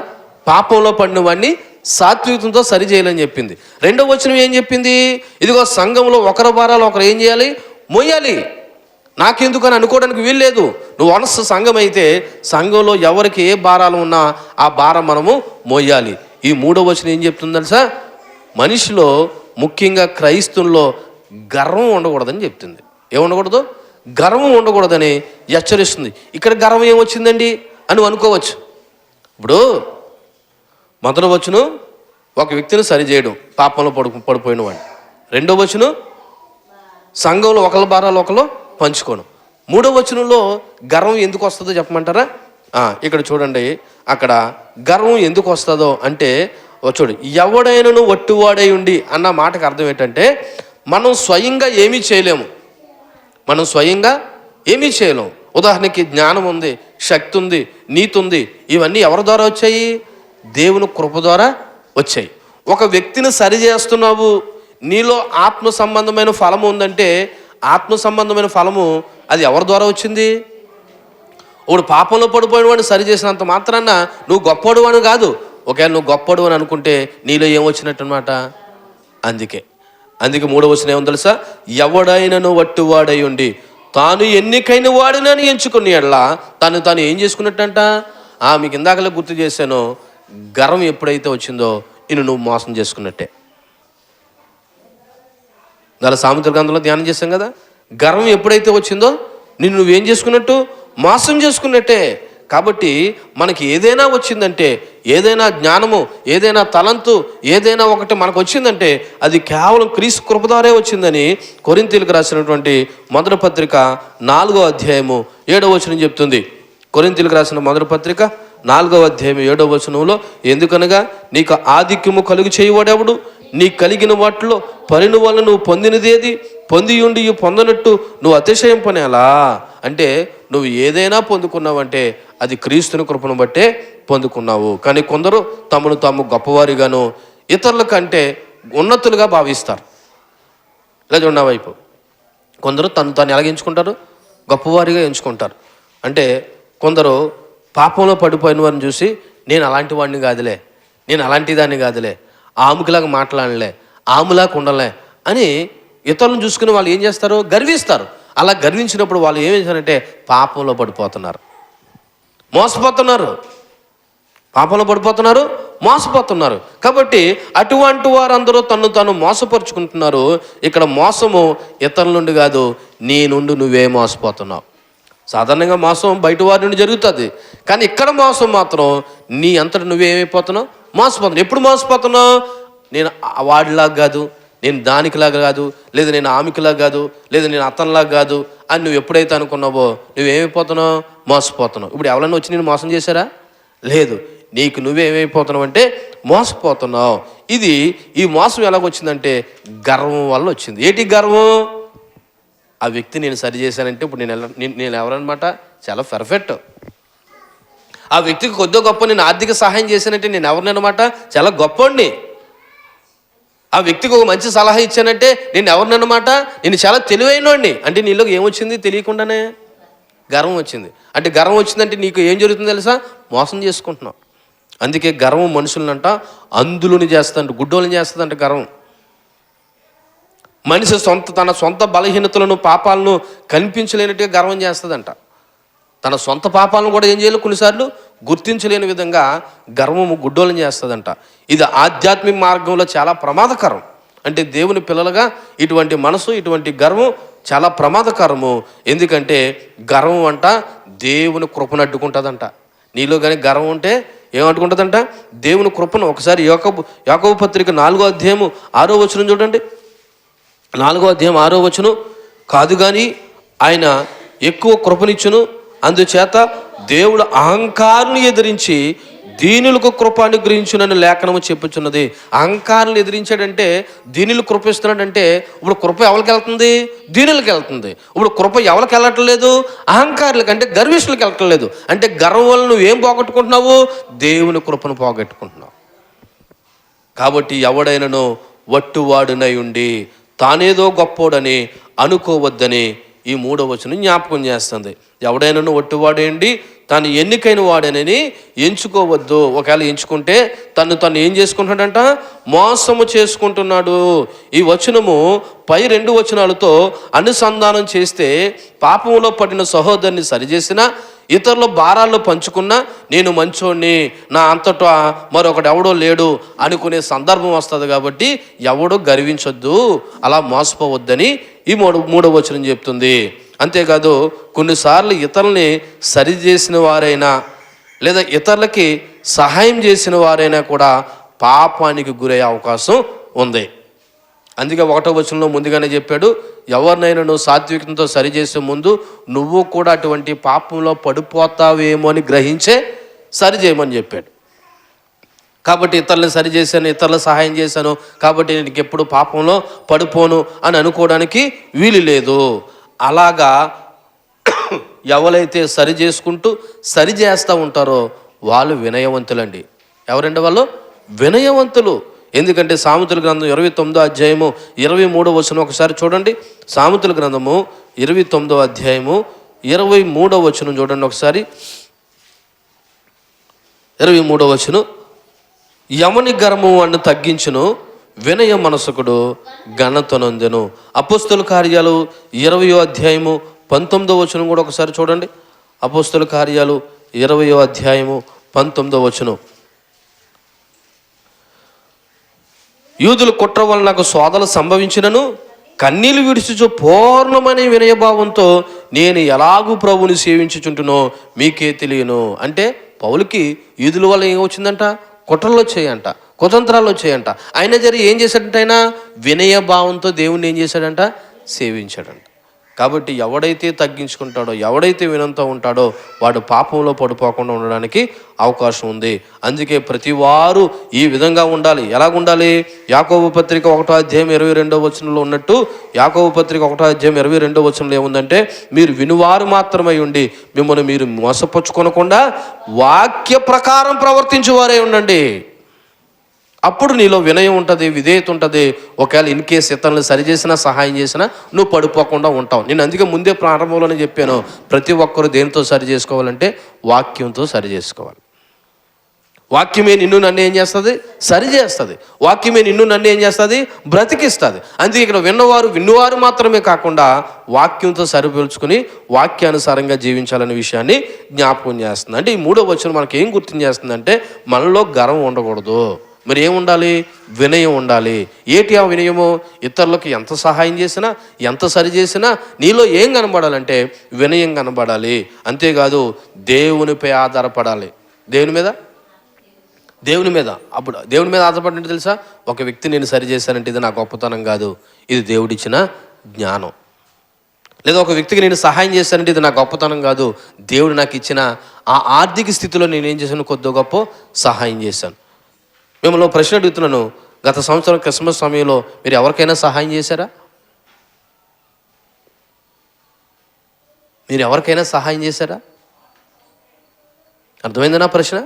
పాపంలో పడిన వాడిని సాత్వికంతో సరి చేయాలని చెప్పింది. 2వ వచనం ఏం చెప్పింది, ఇదిగో సంఘంలో ఒకరి భారాలు ఒకరు ఏం చేయాలి, మోయాలి. నాకెందుకు అని అనుకోవడానికి వీల్లేదు. నువ్వు అనస్సు సంఘం అయితే సంఘంలో ఎవరికి ఏ భారాలు ఉన్నా ఆ భారం మనము మోయాలి. ఈ 3వ వచనం ఏం చెప్తుంది తెలుసా, మనిషిలో ముఖ్యంగా క్రైస్తవుల్లో గర్వం ఉండకూడదని చెప్తుంది. ఏముండకూడదు, గర్వం ఉండకూడదని హెచ్చరిస్తుంది. ఇక్కడ గర్వం ఏమొచ్చిందండి అని అనుకోవచ్చు. ఇప్పుడు 1వ వచనం ఒక వ్యక్తిని సరిచేయడం, పాపంలో పడిపోయిన వాడిని. 2వ వచనం సంఘంలో ఒకళ్ళ భారాలు ఒకళ్ళు పంచుకోవడం. 3వ వచనంలో గర్వం ఎందుకు వస్తుందో చెప్పమంటారా? ఇక్కడ చూడండి, అక్కడ గర్వం ఎందుకు వస్తుందో అంటే, చూడు, ఎవడైనను వట్టివాడై ఉండి అన్న మాటకు అర్థం ఏంటంటే, మనం స్వయంగా ఏమీ చేయలేము, మనం స్వయంగా ఏమీ చేయలేము. ఉదాహరణకి జ్ఞానం ఉంది, శక్తి ఉంది, నీతి ఉంది, ఇవన్నీ ఎవరి ద్వారా వచ్చాయి, దేవుని కృప ద్వారా వచ్చాయి. ఒక వ్యక్తిని సరి చేస్తున్నావు, నీలో ఆత్మ సంబంధమైన ఫలము ఉందంటే, ఆత్మ సంబంధమైన ఫలము అది ఎవరి ద్వారా వచ్చింది? ఇప్పుడు పాపంలో పడిపోయిన వాడిని సరి చేసినంత మాత్రాన నువ్వు గొప్పడు అని కాదు. ఒకవేళ నువ్వు గొప్పడు అని అనుకుంటే నీలో ఏమొచ్చినట్టు అనమాట. అందుకే 3వ వచనం ఏమో తెలుసా, ఎవడైనను వట్టివాడై ఉండి తాను ఎన్నికైన వాడినని ఎంచుకుని ఎడలా తాను ఏం చేసుకున్నట్టంట. మీకు ఇందాకలే గుర్తు చేశాను, గర్వం ఎప్పుడైతే వచ్చిందో నువ్వు మోసం చేసుకున్నట్టే. దాని సామెతల గ్రంథంలో ధ్యానం చేశాం కదా, గర్వం ఎప్పుడైతే వచ్చిందో నువ్వేం చేసుకున్నట్టు, మోసం చేసుకున్నట్టే. కాబట్టి మనకి ఏదైనా వచ్చిందంటే, ఏదైనా జ్ఞానము, ఏదైనా తలంతు, ఏదైనా ఒకటి మనకు వచ్చిందంటే అది కేవలం క్రీస్తు కృప ద్వారే వచ్చిందని కొరింథీయులకు రాసినటువంటి 1వ పత్రిక 4వ అధ్యాయము 7వ వచనం చెప్తుంది. కొరింథీయులకు రాసిన 1వ పత్రిక 4వ అధ్యాయం 7వ వచనంలో, ఎందుకనగా నీకు ఆధిక్యము కలుగు చేయవాడెవడు, నీ కలిగిన వాటిలో పనిని వల్ల నువ్వు పొందినదేది, పొందియుండి పొందనట్టు నువ్వు అతిశయింపనేలా. అంటే నువ్వు ఏదైనా పొందుకున్నావంటే అది క్రీస్తుని కృపను బట్టే పొందుకున్నావు. కానీ కొందరు తమను తాము గొప్పవారిగాను ఇతరుల కంటే ఉన్నతులుగా భావిస్తారు. ఇలా చూడండి, వైపు కొందరు తాను ఎలాగ ఎంచుకుంటారు, గొప్పవారిగా ఎంచుకుంటారు. అంటే కొందరు పాపంలో పడిపోయిన వారిని చూసి నేను అలాంటి వాడిని కాదులే, నేను అలాంటి దాన్ని కాదులే, ఆముకిలాగా మాట్లాడలే, ఆములాగా ఉండలే అని ఇతరులను చూసుకుని వాళ్ళు ఏం చేస్తారు, గర్విస్తారు. అలా గర్వించినప్పుడు వాళ్ళు ఏం చేశారంటే పాపంలో పడిపోతున్నారు, మోసపోతున్నారు, పాపంలో పడిపోతున్నారు, మోసపోతున్నారు. కాబట్టి అటువంటి వారందరూ తను మోసపరుచుకుంటున్నారు. ఇక్కడ మోసము ఇతరుల నుండి కాదు, నీ నుండి నువ్వే మోసపోతున్నావు. సాధారణంగా మోసం బయట వారి నుండి జరుగుతుంది, కానీ ఇక్కడ మోసం మాత్రం నీ అంతటి నువ్వేమైపోతున్నావు, మోసపోతున్నావు. ఎప్పుడు మోసపోతున్నావు, నేను వాడిలాగా కాదు, నేను దానికిలాగా కాదు, లేదా నేను ఆమెకిలాగా కాదు, లేదా నేను అతనిలాగా కాదు అని నువ్వు ఎప్పుడైతే అనుకున్నావో నువ్వేమైపోతున్నావు, మోసపోతున్నావు. ఇప్పుడు ఎవరైనా వచ్చి నేను మోసం చేశారా, లేదు, నీకు నువ్వేమైపోతున్నావు అంటే మోసపోతున్నావు. ఈ మోసం ఎలాగొచ్చిందంటే గర్వం వల్ల వచ్చింది. ఏంటి గర్వం, ఆ వ్యక్తి నేను సరి చేశానంటే ఇప్పుడు నేను ఎవరనమాట, చాలా పర్ఫెక్ట్. ఆ వ్యక్తికి కొద్దిగా గొప్ప నేను ఆర్థిక సహాయం చేశానంటే నేను ఎవరినమాట, చాలా గొప్పవాడిని. ఆ వ్యక్తికి ఒక మంచి సలహా ఇచ్చానంటే నేను ఎవరినమాట, నేను చాలా తెలివైనవాడిని. అంటే నీలోకి ఏమొచ్చింది, తెలియకుండానే గర్వం వచ్చింది. అంటే గర్వం వచ్చిందంటే నీకు ఏం జరుగుతుందో తెలుసా, మోసం చేసుకుంటున్నావు. అందుకే గర్వం మనుషులనంట అందులోని చేస్తుందంట, గుడ్డోళ్ళని చేస్తుందంట గర్వం. మనిషి తన సొంత బలహీనతలను పాపాలను కనిపించలేనట్టుగా గర్వం చేస్తుందంట. తన సొంత పాపాలను కూడా ఏం చేయాలి, కొన్నిసార్లు గుర్తించలేని విధంగా గర్వము గుడ్డోళ్ళని చేస్తుందంట. ఇది ఆధ్యాత్మిక మార్గంలో చాలా ప్రమాదకరం. అంటే దేవుని పిల్లలుగా ఇటువంటి మనసు, ఇటువంటి గర్వం చాలా ప్రమాదకరము. ఎందుకంటే గర్వం అంట దేవుని కృపను అడ్డుకుంటుందంట. నీలో కానీ గర్వం ఉంటే ఏమట్టుకుంటుందంట, దేవుని కృపను. ఒకసారి యాకోబు పత్రిక 4వ అధ్యాయము 6వ వచనం చూడండి. 4వ అధ్యాయం 6వ వచనం, కాదు కానీ ఆయన ఎక్కువ కృపనిచ్చును, అందుచేత దేవుడు అహంకారుని ఎదిరించి దీనులకు కృప అనుగ్రహించునని లేఖనము చెప్పుచున్నది. అహంకారులు ఎదిరించాడంటే దీనులు కృప ఇస్తున్నాడంటే ఇప్పుడు కృప ఎవరికి వెళ్తుంది, దీనులకు వెళ్తుంది. ఇప్పుడు కృప ఎవరికి వెళ్ళటం లేదు, అహంకారులకు అంటే గర్విష్ఠులకు వెళ్ళటం లేదు. అంటే గర్వం వల్ల నువ్వేం పోగొట్టుకుంటున్నావు, దేవుని కృపను పోగొట్టుకుంటున్నావు. కాబట్టి ఎవడైనాను వట్టువాడునై ఉండి తానేదో గొప్పోడని అనుకోవద్దని ఈ 3వ వచనం జ్ఞాపకం చేస్తుంది. ఎవడైనాను వట్టువాడేండి తాను ఎన్నికైన వాడనని ఎంచుకోవద్దు. ఒకవేళ ఎంచుకుంటే తను ఏం చేసుకుంటాడంట, మోసము చేసుకుంటున్నాడు. ఈ వచనము పై 2 వచనాలతో అనుసంధానం చేస్తే పాపంలో పడిన సహోదరుని సరిచేసిన, ఇతరుల భారాల్లో పంచుకున్నా నేను మంచోడిని, నా అంతటా మరొకటి ఎవడో లేడు అనుకునే సందర్భం వస్తుంది. కాబట్టి ఎవడో గర్వించొద్దు, అలా మోసపోవద్దని ఈ 3వ వచనం చెప్తుంది. అంతేకాదు కొన్నిసార్లు ఇతరుల్ని సరిచేసిన వారైనా లేదా ఇతరులకి సహాయం చేసిన వారైనా కూడా పాపానికి గురయ్యే అవకాశం ఉంది. అందుకే 1వ వచనంలో ముందుగానే చెప్పాడు, ఎవరినైనా నువ్వు సాత్వికంతో సరిచేసే ముందు నువ్వు కూడా అటువంటి పాపంలో పడిపోతావేమో అని గ్రహించే సరిచేయమని చెప్పాడు. కాబట్టి ఇతరులను సరిచేశాను, ఇతరుల సహాయం చేశాను కాబట్టి నేను ఎప్పుడు పాపంలో పడిపోను అని అనుకోవడానికి వీలు లేదు. అలాగా ఎవరైతే సరి చేసుకుంటూ సరి చేస్తూ ఉంటారో వాళ్ళు వినయవంతులండి. ఎవరండి వాళ్ళు, వినయవంతులు. ఎందుకంటే సామెతల గ్రంథం 29వ అధ్యాయము 23వ వచనం ఒకసారి చూడండి. సామెతల గ్రంథము 29వ అధ్యాయము 23వ వచనం చూడండి ఒకసారి. 23వ వచనం, యమని గర్వము వాడిని తగ్గించును, వినయ మనసుకుడు ఘనతనొందెను. అపోస్తల కార్యాలు 20వ అధ్యాయము 19వ వచనం కూడా ఒకసారి చూడండి. అపోస్తల కార్యాలు 20వ అధ్యాయము 19వ వచనం, యూదుల కుట్ర వల్ల నాకు శోధనలు సంభవించినను కన్నీళ్లు విడిచుచు పూర్ణమైన వినయభావంతో నేను ఎలాగూ ప్రభుని సేవించుచుంటునో మీకే తెలియను. అంటే పౌలుకి యూదుల వల్ల ఏం వచ్చిందంట, కుట్రలు వచ్చాయంట, కుతంత్రాలు వచ్చాయంట. అయినా ఏం చేశాడంట, ఆయన వినయభావంతో దేవుణ్ణి ఏం చేశాడంట, సేవించాడంట. కాబట్టి ఎవడైతే తగ్గించుకుంటాడో, ఎవడైతే వినంతో ఉంటాడో వాడు పాపంలో పడిపోకుండా ఉండడానికి అవకాశం ఉంది. అందుకే ప్రతి వారు ఈ విధంగా ఉండాలి. ఎలాగుండాలి? యాకోబు పత్రిక 1:22 ఉన్నట్టు, యాకోబు పత్రిక 1:22 ఏముందంటే, మీరు వినువారు మాత్రమై ఉండి మిమ్మల్ని మీరు మోసపుచ్చుకొనకుండా వాక్య ప్రకారం ప్రవర్తించువారే ఉండండి. అప్పుడు నీలో వినయం ఉంటుంది, విధేయత ఉంటుంది. ఒకవేళ ఇన్ కేసు ఇతరులను సరిచేసినా, సహాయం చేసినా నువ్వు పడిపోకుండా ఉంటావు. నేను అందుకే ముందే ప్రారంభంలోనే చెప్పాను, ప్రతి ఒక్కరు దేనితో సరి చేసుకోవాలంటే వాక్యంతో సరి చేసుకోవాలి. వాక్యమే నిన్ను నన్ను ఏం చేస్తుంది? సరి చేస్తుంది. వాక్యమే నిన్ను నన్ను ఏం చేస్తుంది? బ్రతికిస్తుంది. అందుకే ఇక్కడ విన్నవారు మాత్రమే కాకుండా వాక్యంతో సరిపోల్చుకుని వాక్యానుసారంగా జీవించాలనే విషయాన్ని జ్ఞాపకం చేస్తుంది. అంటే ఈ 3వ వచనం మనకి ఏం గుర్తు చేస్తుందంటే, మనలో గర్వం ఉండకూడదు. మరి ఏముండాలి? వినయం ఉండాలి. ఏటి ఆ వినయము? ఇతరులకు ఎంత సహాయం చేసినా, ఎంత సరి చేసినా నీలో ఏం కనబడాలంటే వినయం కనబడాలి. అంతేకాదు దేవునిపై ఆధారపడాలి. దేవుని మీద అప్పుడు దేవుని మీద ఆధారపడినట్టు తెలుసా? ఒక వ్యక్తి నేను సరి చేశానంటే ఇది నా గొప్పతనం కాదు, ఇది దేవుడిచ్చిన జ్ఞానం. లేదా ఒక వ్యక్తికి నేను సహాయం చేశానంటే ఇది నా గొప్పతనం కాదు, దేవుడు నాకు ఇచ్చిన ఆ ఆర్థిక స్థితిలో నేనేం చేశాను? కొద్ది గొప్ప సహాయం చేశాను. మిమ్మల్ని ప్రశ్న అడుగుతున్నాను, గత సంవత్సరం క్రిస్మస్ సమయంలో మీరు ఎవరికైనా సహాయం చేశారా? మీరు ఎవరికైనా సహాయం చేశారా? అర్థమైంది నా ప్రశ్న?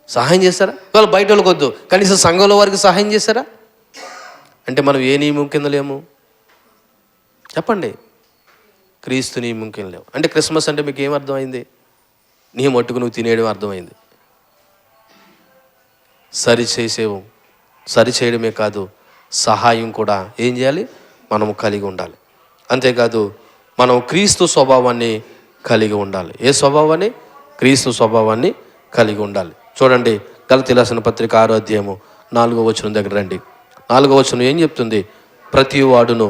సహాయం చేశారా? వాళ్ళు బయట వాళ్ళకి వద్దు, కనీసం సంఘంలో వారికి సహాయం చేశారా? అంటే మనం ఏ నియమం కింద లేము? చెప్పండి. క్రీస్తు నియమం కింద లేవు. అంటే క్రిస్మస్ అంటే మీకు ఏం అర్థమైంది? నీ మట్టుకు నువ్వు తినేయడం అర్థమైంది. సరి చేయడమే కాదు, సహాయం కూడా ఏం చేయాలి? మనం కలిగి ఉండాలి. అంతేకాదు మనం క్రీస్తు స్వభావాన్ని కలిగి ఉండాలి. ఏ స్వభావాన్ని? క్రీస్తు స్వభావాన్ని కలిగి ఉండాలి. చూడండి, గలతీయులకు రాసిన పత్రిక 6:4 దగ్గర రండి. 4 ఏం చెప్తుంది? ప్రతి వాడును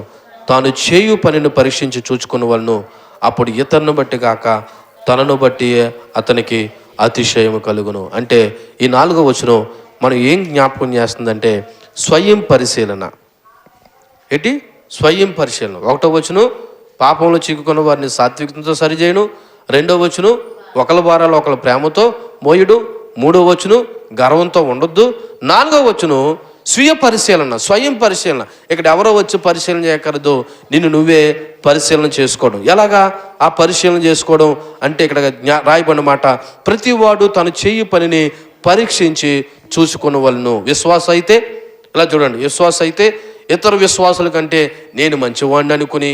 తాను చేయు పనిని పరీక్షించి చూచుకున్న వాళ్ళను, అప్పుడు ఇతరును బట్టి కాక తనను బట్టి అతనికి అతిశయము కలుగును. అంటే ఈ 4 మనం ఏం జ్ఞాపకం చేస్తుందంటే స్వయం పరిశీలన. ఏంటి? స్వయం పరిశీలన. 1 పాపంలో చిక్కుకున్న వారిని సాత్వికంతో సరిచేయను. 2 ఒకళ్ళ భారాలు ఒకళ్ళ ప్రేమతో మోయుడు. 3 గర్వంతో ఉండొద్దు. 4 స్వీయ పరిశీలన, స్వయం పరిశీలన. ఇక్కడ ఎవరో వచ్చి పరిశీలన చేయకూడదు, నిన్ను నువ్వే పరిశీలన చేసుకోవడం. ఎలాగా ఆ పరిశీలన చేసుకోవడం అంటే ఇక్కడ రాయబడిన మాట, ప్రతివాడు తను చేయు పనిని పరీక్షించి చూసుకున్న వాళ్ళను. విశ్వాస అయితే ఇలా చూడండి, విశ్వాస అయితే ఇతర విశ్వాసుల కంటే నేను మంచివాడిని అనుకుని,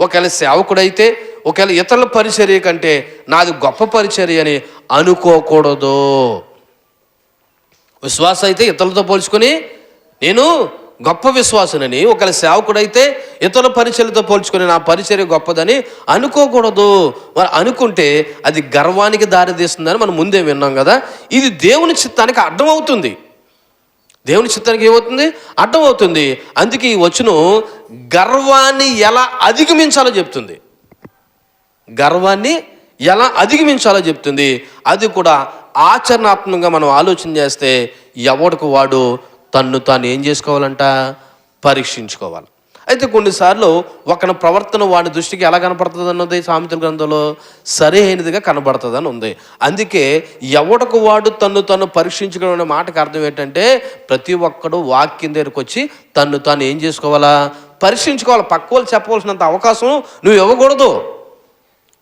ఒకవేళ సేవకుడైతే ఒకవేళ ఇతరుల పరిచర్య కంటే నాది గొప్ప పరిచర్య అని అనుకోకూడదు. విశ్వాస అయితే ఇతరులతో పోల్చుకొని నేను గొప్ప విశ్వాసనని, ఒకవేళ సేవకుడైతే ఇతరుల పరిచర్యలతో పోల్చుకొని నా పరిచర్య గొప్పదని అనుకోకూడదు. మరి అనుకుంటే అది గర్వానికి దారితీస్తుందని మనం ముందే విన్నాం కదా. ఇది దేవుని చిత్తానికి అడ్డమవుతుంది. దేవుని చిత్తానికి ఏమవుతుంది? అడ్డమవుతుంది. అందుకే ఈ వచనం గర్వాన్ని ఎలా అధిగమించాలో చెప్తుంది. గర్వాన్ని ఎలా అధిగమించాలో చెప్తుంది. అది కూడా ఆచరణాత్మకంగా మనం ఆలోచన చేస్తే ఎవడికి వాడు తన్ను తాను ఏం చేసుకోవాలంట? పరీక్షించుకోవాలి. అయితే కొన్నిసార్లు ఒకని ప్రవర్తన వాడి దృష్టికి ఎలా కనపడుతుంది అన్నది సామెతల గ్రంథంలో సరైనదిగా కనబడుతుంది అని ఉంది. అందుకే ఎవడకు వాడు తను పరీక్షించుకోవడం అనే మాటకు అర్థం ఏంటంటే, ప్రతి ఒక్కడు వాక్యం దగ్గరకు వచ్చి తను తాను ఏం చేసుకోవాలా? పరీక్షించుకోవాలి. పక్క వాళ్ళు చెప్పవలసినంత అవకాశం నువ్వు ఇవ్వకూడదు.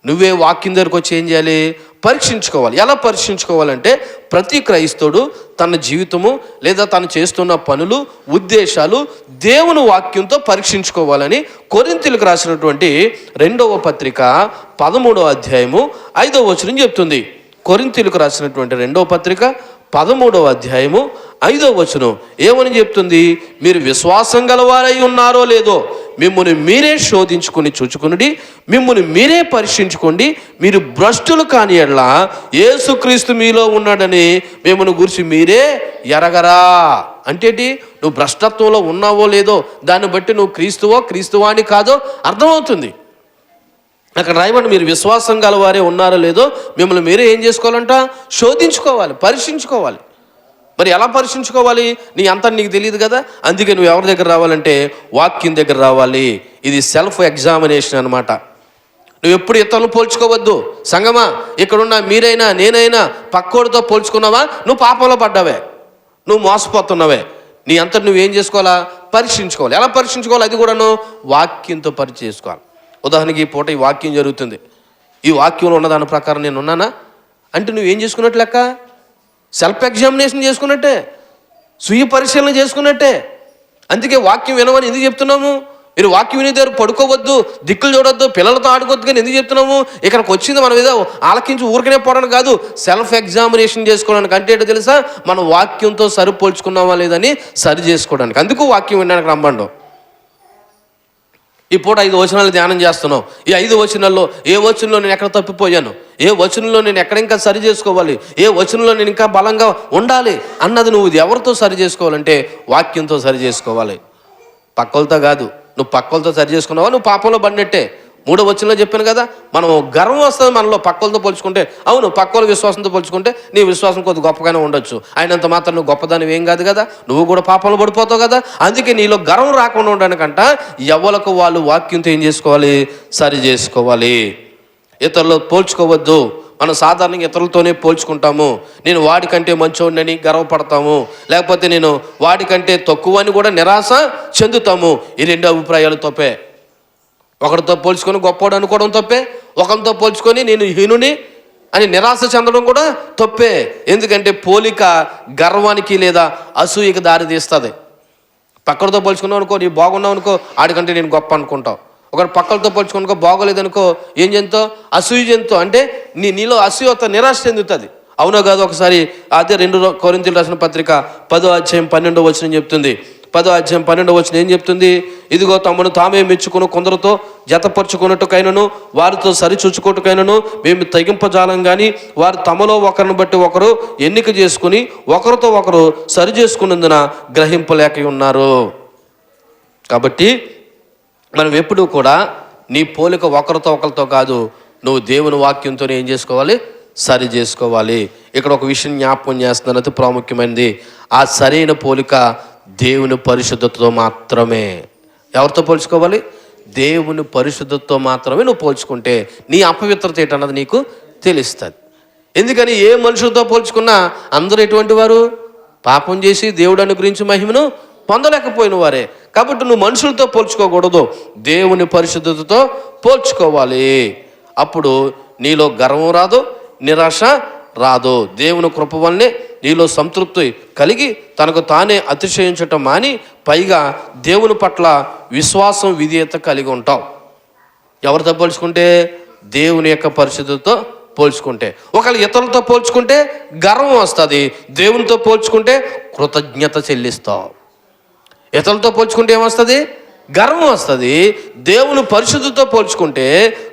నువ్వే వాక్యం దగ్గరకు వచ్చి ఏం చేయాలి? పరీక్షించుకోవాలి. ఎలా పరీక్షించుకోవాలంటే, ప్రతి క్రైస్తవుడు తన జీవితము లేదా తను చేస్తున్న పనులు, ఉద్దేశాలు దేవుని వాక్యంతో పరీక్షించుకోవాలని కొరింథీయులకు రాసినటువంటి 2వ పత్రిక 13:5 చెప్తుంది. కొరింథీయులకు రాసినటువంటి 2వ పత్రిక 13:5 ఏమని చెప్తుంది? మీరు విశ్వాసం గలవారై ఉన్నారో లేదో మిమ్మల్ని మీరే శోధించుకొని చూచుకుని మిమ్మల్ని మీరే పరీక్షించుకోండి. మీరు భ్రష్టులు కాని ఎడల యేసుక్రీస్తు మీలో ఉన్నాడని మిమ్మల్ని గురించి మీరే ఎరగరా. అంటేటి? నువ్వు భ్రష్టత్వంలో ఉన్నావో లేదో దాన్ని బట్టి నువ్వు క్రీస్తువా అని కాదో అర్థమవుతుంది. అక్కడ రాయబడి మీరు విశ్వాసం గలవారే ఉన్నారో లేదో మిమ్మల్ని మీరే ఏం చేసుకోవాలంట? శోధించుకోవాలి, పరీక్షించుకోవాలి. మరి ఎలా పరీక్షించుకోవాలి? నీ అంతా నీకు తెలియదు కదా. అందుకే నువ్వు ఎవరి దగ్గర రావాలంటే వాక్యం దగ్గర రావాలి. ఇది సెల్ఫ్ ఎగ్జామినేషన్ అనమాట. నువ్వు ఎప్పుడు ఇతరులను పోల్చుకోవద్దు. సంగమా, ఇక్కడున్న మీరైనా నేనైనా పక్కోడితో పోల్చుకున్నావా, నువ్వు పాపంలో పడ్డావే, నువ్వు మోసపోతున్నావే. నీ అంతటి నువ్వేం చేసుకోవాలా? పరీక్షించుకోవాలి. ఎలా పరీక్షించుకోవాలి? అది కూడాను వాక్యంతో పరీక్ష చేసుకోవాలి. ఉదాహరణకి ఈ పూట ఈ వాక్యం జరుగుతుంది, ఈ వాక్యంలో ఉన్న దాని ప్రకారం నేను ఉన్నానా అంటే నువ్వేం చేసుకున్నట్టు లెక్క? సెల్ఫ్ ఎగ్జామినేషన్ చేసుకున్నట్టే, స్వీయ పరిశీలన చేసుకున్నట్టే. అందుకే వాక్యం వినమని ఎందుకు చెప్తున్నాము? మీరు వాక్యం వినే దగ్గర పడుకోవద్దు, దిక్కులు చూడొద్దు, పిల్లలతో ఆడుకోవద్దు. కానీ ఎందుకు చెప్తున్నాము? ఇక్కడికి వచ్చింది మనం ఏదో ఆలకించి ఊరికనే పోవడానికి కాదు, సెల్ఫ్ ఎగ్జామినేషన్ చేసుకోవడానికి. అంటే ఏంటో తెలుసా? మనం వాక్యంతో సరిపోల్చుకున్నామా లేదని సరి చేసుకోవడానికి. అందుకు వాక్యం వినడానికి రమ్మండు. ఈ పూట 5 వచనాలు ధ్యానం చేస్తున్నాం. ఈ 5 వచనాల్లో ఏ వచనంలో నేను ఎక్కడ తప్పిపోయాను, ఏ వచనంలో నేను ఎక్కడ ఇంకా సరి చేసుకోవాలి, ఏ వచనంలో నేను ఇంకా బలంగా ఉండాలి అన్నది నువ్వు ఎవరితో సరి చేసుకోవాలంటే వాక్యంతో సరి చేసుకోవాలి, పక్కలతో కాదు. నువ్వు పక్కలతో సరి చేసుకున్నావా నువ్వు పాపంలో పడినట్టే. 3వ వచనంలో చెప్పాను కదా, మనం గర్వం వస్తుంది మనలో పక్కలతో పోల్చుకుంటే. అవును, పక్కల విశ్వాసంతో పోల్చుకుంటే నీ విశ్వాసం కొద్ది గొప్పగానే ఉండొచ్చు, అయినంత మాత్రం నువ్వు గొప్పదానివి ఏం కాదు కదా, నువ్వు కూడా పాపంలో పడిపోతావు కదా. అందుకే నీలో గర్వం రాకుండా ఉండడానికంట ఎవరికి వాళ్ళు వాక్యంతో ఏం చేసుకోవాలి? సరి చేసుకోవాలి. ఇతరులు పోల్చుకోవద్దు. మనం సాధారణంగా ఇతరులతోనే పోల్చుకుంటాము. నేను వాడికంటే మంచోడినని గర్వపడతాము, లేకపోతే నేను వాడికంటే తక్కువ అని కూడా నిరాశ చెందుతాము. ఈ 2 అభిప్రాయాలు తప్పే. ఒకరితో పోల్చుకొని గొప్పవాడు అనుకోవడం తప్పే, ఒకరితో పోల్చుకొని నేను హీనుని అని నిరాశ చెందడం కూడా తప్పే. ఎందుకంటే పోలిక గర్వానికి లేదా అసూయకి దారి తీస్తుంది. పక్కలతో పోల్చుకున్నావు అనుకో, నీ బాగున్నావు అనుకో, ఆడికంటే నేను గొప్ప అనుకుంటావు. ఒకరు పక్కలతో పోల్చుకునుకో, బాగోలేదనుకో ఏం చెందుతావు? అసూయ చెందుతావు. అంటే నీలో అసూయత నిరాశ చెందుతుంది. అవునో కాదు? ఒకసారి అదే 2 కొరింథీయులకు రాసిన పత్రిక 10వ అధ్యాయం 12వ వచనం చెప్తుంది. 10వ అధ్యాయం 12వ వచనం ఏం చెప్తుంది? ఇదిగో తమను తామే మెచ్చుకుని కొందరితో జతపరుచుకున్నట్టుకైనను వారితో సరిచూచుకోటుకైనను మేము తగ్గింపజాలం కానీ వారు తమలో ఒకరిని బట్టి ఒకరు ఎన్నిక చేసుకుని ఒకరితో ఒకరు సరి చేసుకున్నందున గ్రహింపలేక ఉన్నారు. కాబట్టి మనం ఎప్పుడూ కూడా నీ పోలిక ఒకరితో ఒకరితో కాదు, నువ్వు దేవుని వాక్యంతో ఏం చేసుకోవాలి? సరి చేసుకోవాలి. ఇక్కడ ఒక విషయం జ్ఞాపకం చేస్తున్నాను, అతి ప్రాముఖ్యమైనది. ఆ సరైన పోలిక దేవుని పరిశుద్ధతతో మాత్రమే. ఎవరితో పోల్చుకోవాలి? దేవుని పరిశుద్ధతతో మాత్రమే నువ్వు పోల్చుకుంటే నీ అపవిత్రత ఏంటన్నది నీకు తెలుస్తుంది. ఎందుకని ఏ మనుషులతో పోల్చుకున్నా అందరూ ఎటువంటి వారు? పాపం చేసి దేవుడు అనుగ్రహించి మహిమను పొందలేకపోయిన వారే. కాబట్టి నువ్వు మనుషులతో పోల్చుకోకూడదు, దేవుని పరిశుద్ధతతో పోల్చుకోవాలి. అప్పుడు నీలో గర్వం రాదు, నిరాశ రాదు. దేవుని కృప వల్లనే నీలో సంతృప్తి కలిగి తనకు తానే అతిశయించటం మాని పైగా దేవుని పట్ల విశ్వాసం విధేయత కలిగి ఉంటావు. ఎవరితో పోల్చుకుంటే? దేవుని యొక్క పరిశుద్ధతతో పోల్చుకుంటే. ఒకవేళ ఇతరులతో పోల్చుకుంటే గర్వం వస్తుంది, దేవునితో పోల్చుకుంటే కృతజ్ఞత చెల్లిస్తావు. ఇతరులతో పోల్చుకుంటే ఏమొస్తుంది? గర్వం వస్తుంది. దేవుని పరిశుద్ధతో పోల్చుకుంటే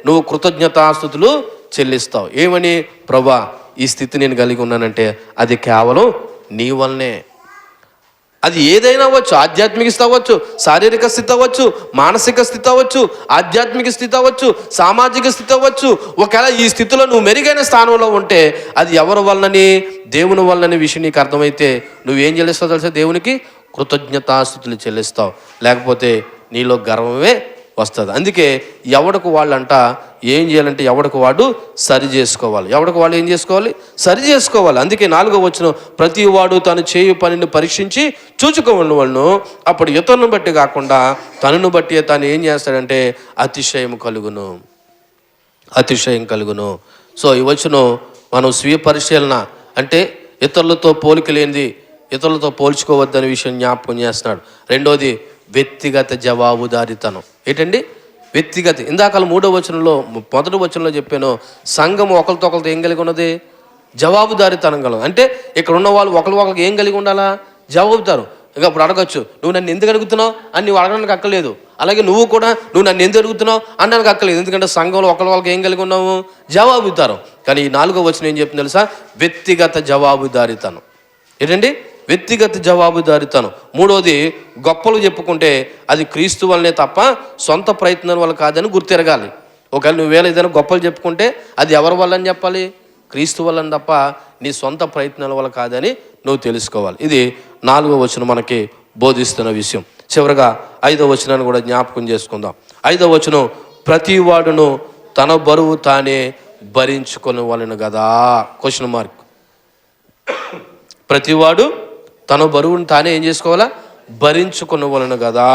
నువ్వు కృతజ్ఞతాస్తుతులు చెల్లిస్తావు. ఏమని? ప్రభా, ఈ స్థితి నేను కలిగి ఉన్నానంటే అది కేవలం నీ వల్లనే. అది ఏదైనా అవ్వచ్చు, ఆధ్యాత్మిక స్థితి అవ్వచ్చు, శారీరక స్థితి అవ్వచ్చు, మానసిక స్థితి అవ్వచ్చు, ఆధ్యాత్మిక స్థితి అవ్వచ్చు, సామాజిక స్థితి అవ్వచ్చు. ఒకవేళ ఈ స్థితిలో నువ్వు మెరుగైన స్థానంలో ఉంటే అది ఎవరి వల్లని? దేవుని వల్లనే విషయం నీకు అర్థమైతే నువ్వేం చెల్లిస్తావు తెలుసా? దేవునికి కృతజ్ఞతాస్తుతులు చెల్లిస్తావు. లేకపోతే నీలో గర్వమే వస్తుంది. అందుకే ఎవడికి వాళ్ళంట ఏం చేయాలంటే ఎవడికి వాడు సరి చేసుకోవాలి. ఎవడికి వాళ్ళు ఏం చేసుకోవాలి? సరి చేసుకోవాలి. అందుకే 4వ వచనం, ప్రతి వాడు తను చేయు పనిని పరీక్షించి చూచుకోవడం వలన అప్పుడు ఇతరులను బట్టి కాకుండా తనను బట్టి తాను ఏం చేస్తాడంటే అతిశయం కలుగును, అతిశయం కలుగును. సో ఈ వచనం మనం స్వీయ పరిశీలన అంటే ఇతరులతో పోలిక లేనిది, ఇతరులతో పోల్చుకోవద్దనే విషయం జ్ఞాపకం చేస్తున్నాడు. రెండోది వ్యక్తిగత జవాబుదారీతనం. ఏంటండి? వ్యక్తిగత. ఇందాక 3వ వచనంలో 1వ వచనంలో చెప్పాను, సంఘం ఒకరితో ఒకరితో ఏం కలిగి ఉన్నది? జవాబుదారీతనం కలదు. అంటే ఇక్కడ ఉన్న వాళ్ళు ఒకరికి ఏం కలిగి ఉండాలా? జవాబుదారు. ఇంకా ఇప్పుడు అడగచ్చు, నువ్వు నన్ను ఎందుకు అడుగుతున్నావు అని నువ్వు అడగడానికి అక్కర్లేదు. అలాగే నువ్వు కూడా నువ్వు నన్ను ఎందుకు అడుగుతున్నావు అనడానికి అక్కర్లేదు. ఎందుకంటే సంఘంలో ఒకరికి ఏం కలిగి ఉన్నావు? జవాబుదారు. కానీ ఈ 4వ వచనం ఏం చెప్తుంది తెలుసా? వ్యక్తిగత జవాబుదారీతనం. ఏంటండి? వ్యక్తిగత జవాబుదారీతనం. మూడోది గొప్పలు చెప్పుకుంటే అది క్రీస్తు వల్లనే తప్ప సొంత ప్రయత్నం వల్ల కాదని గుర్తిరగాలి. ఒకవేళ నువ్వేళ ఏదైనా గొప్పలు చెప్పుకుంటే అది ఎవరి వల్ల అని చెప్పాలి? క్రీస్తు వల్లని తప్ప నీ సొంత ప్రయత్నాల వల్ల కాదని నువ్వు తెలుసుకోవాలి. ఇది 4వ వచనం మనకి బోధిస్తున్న విషయం. చివరగా 5వ వచనాన్ని కూడా జ్ఞాపకం చేసుకుందాం. 5వ వచనం, ప్రతి వాడును తన బరువు తానే భరించుకొని వలెను కదా. Question mark. ప్రతివాడు తన బరువును తానే ఏం చేసుకోవాలా? భరించుకొని వలెను కదా.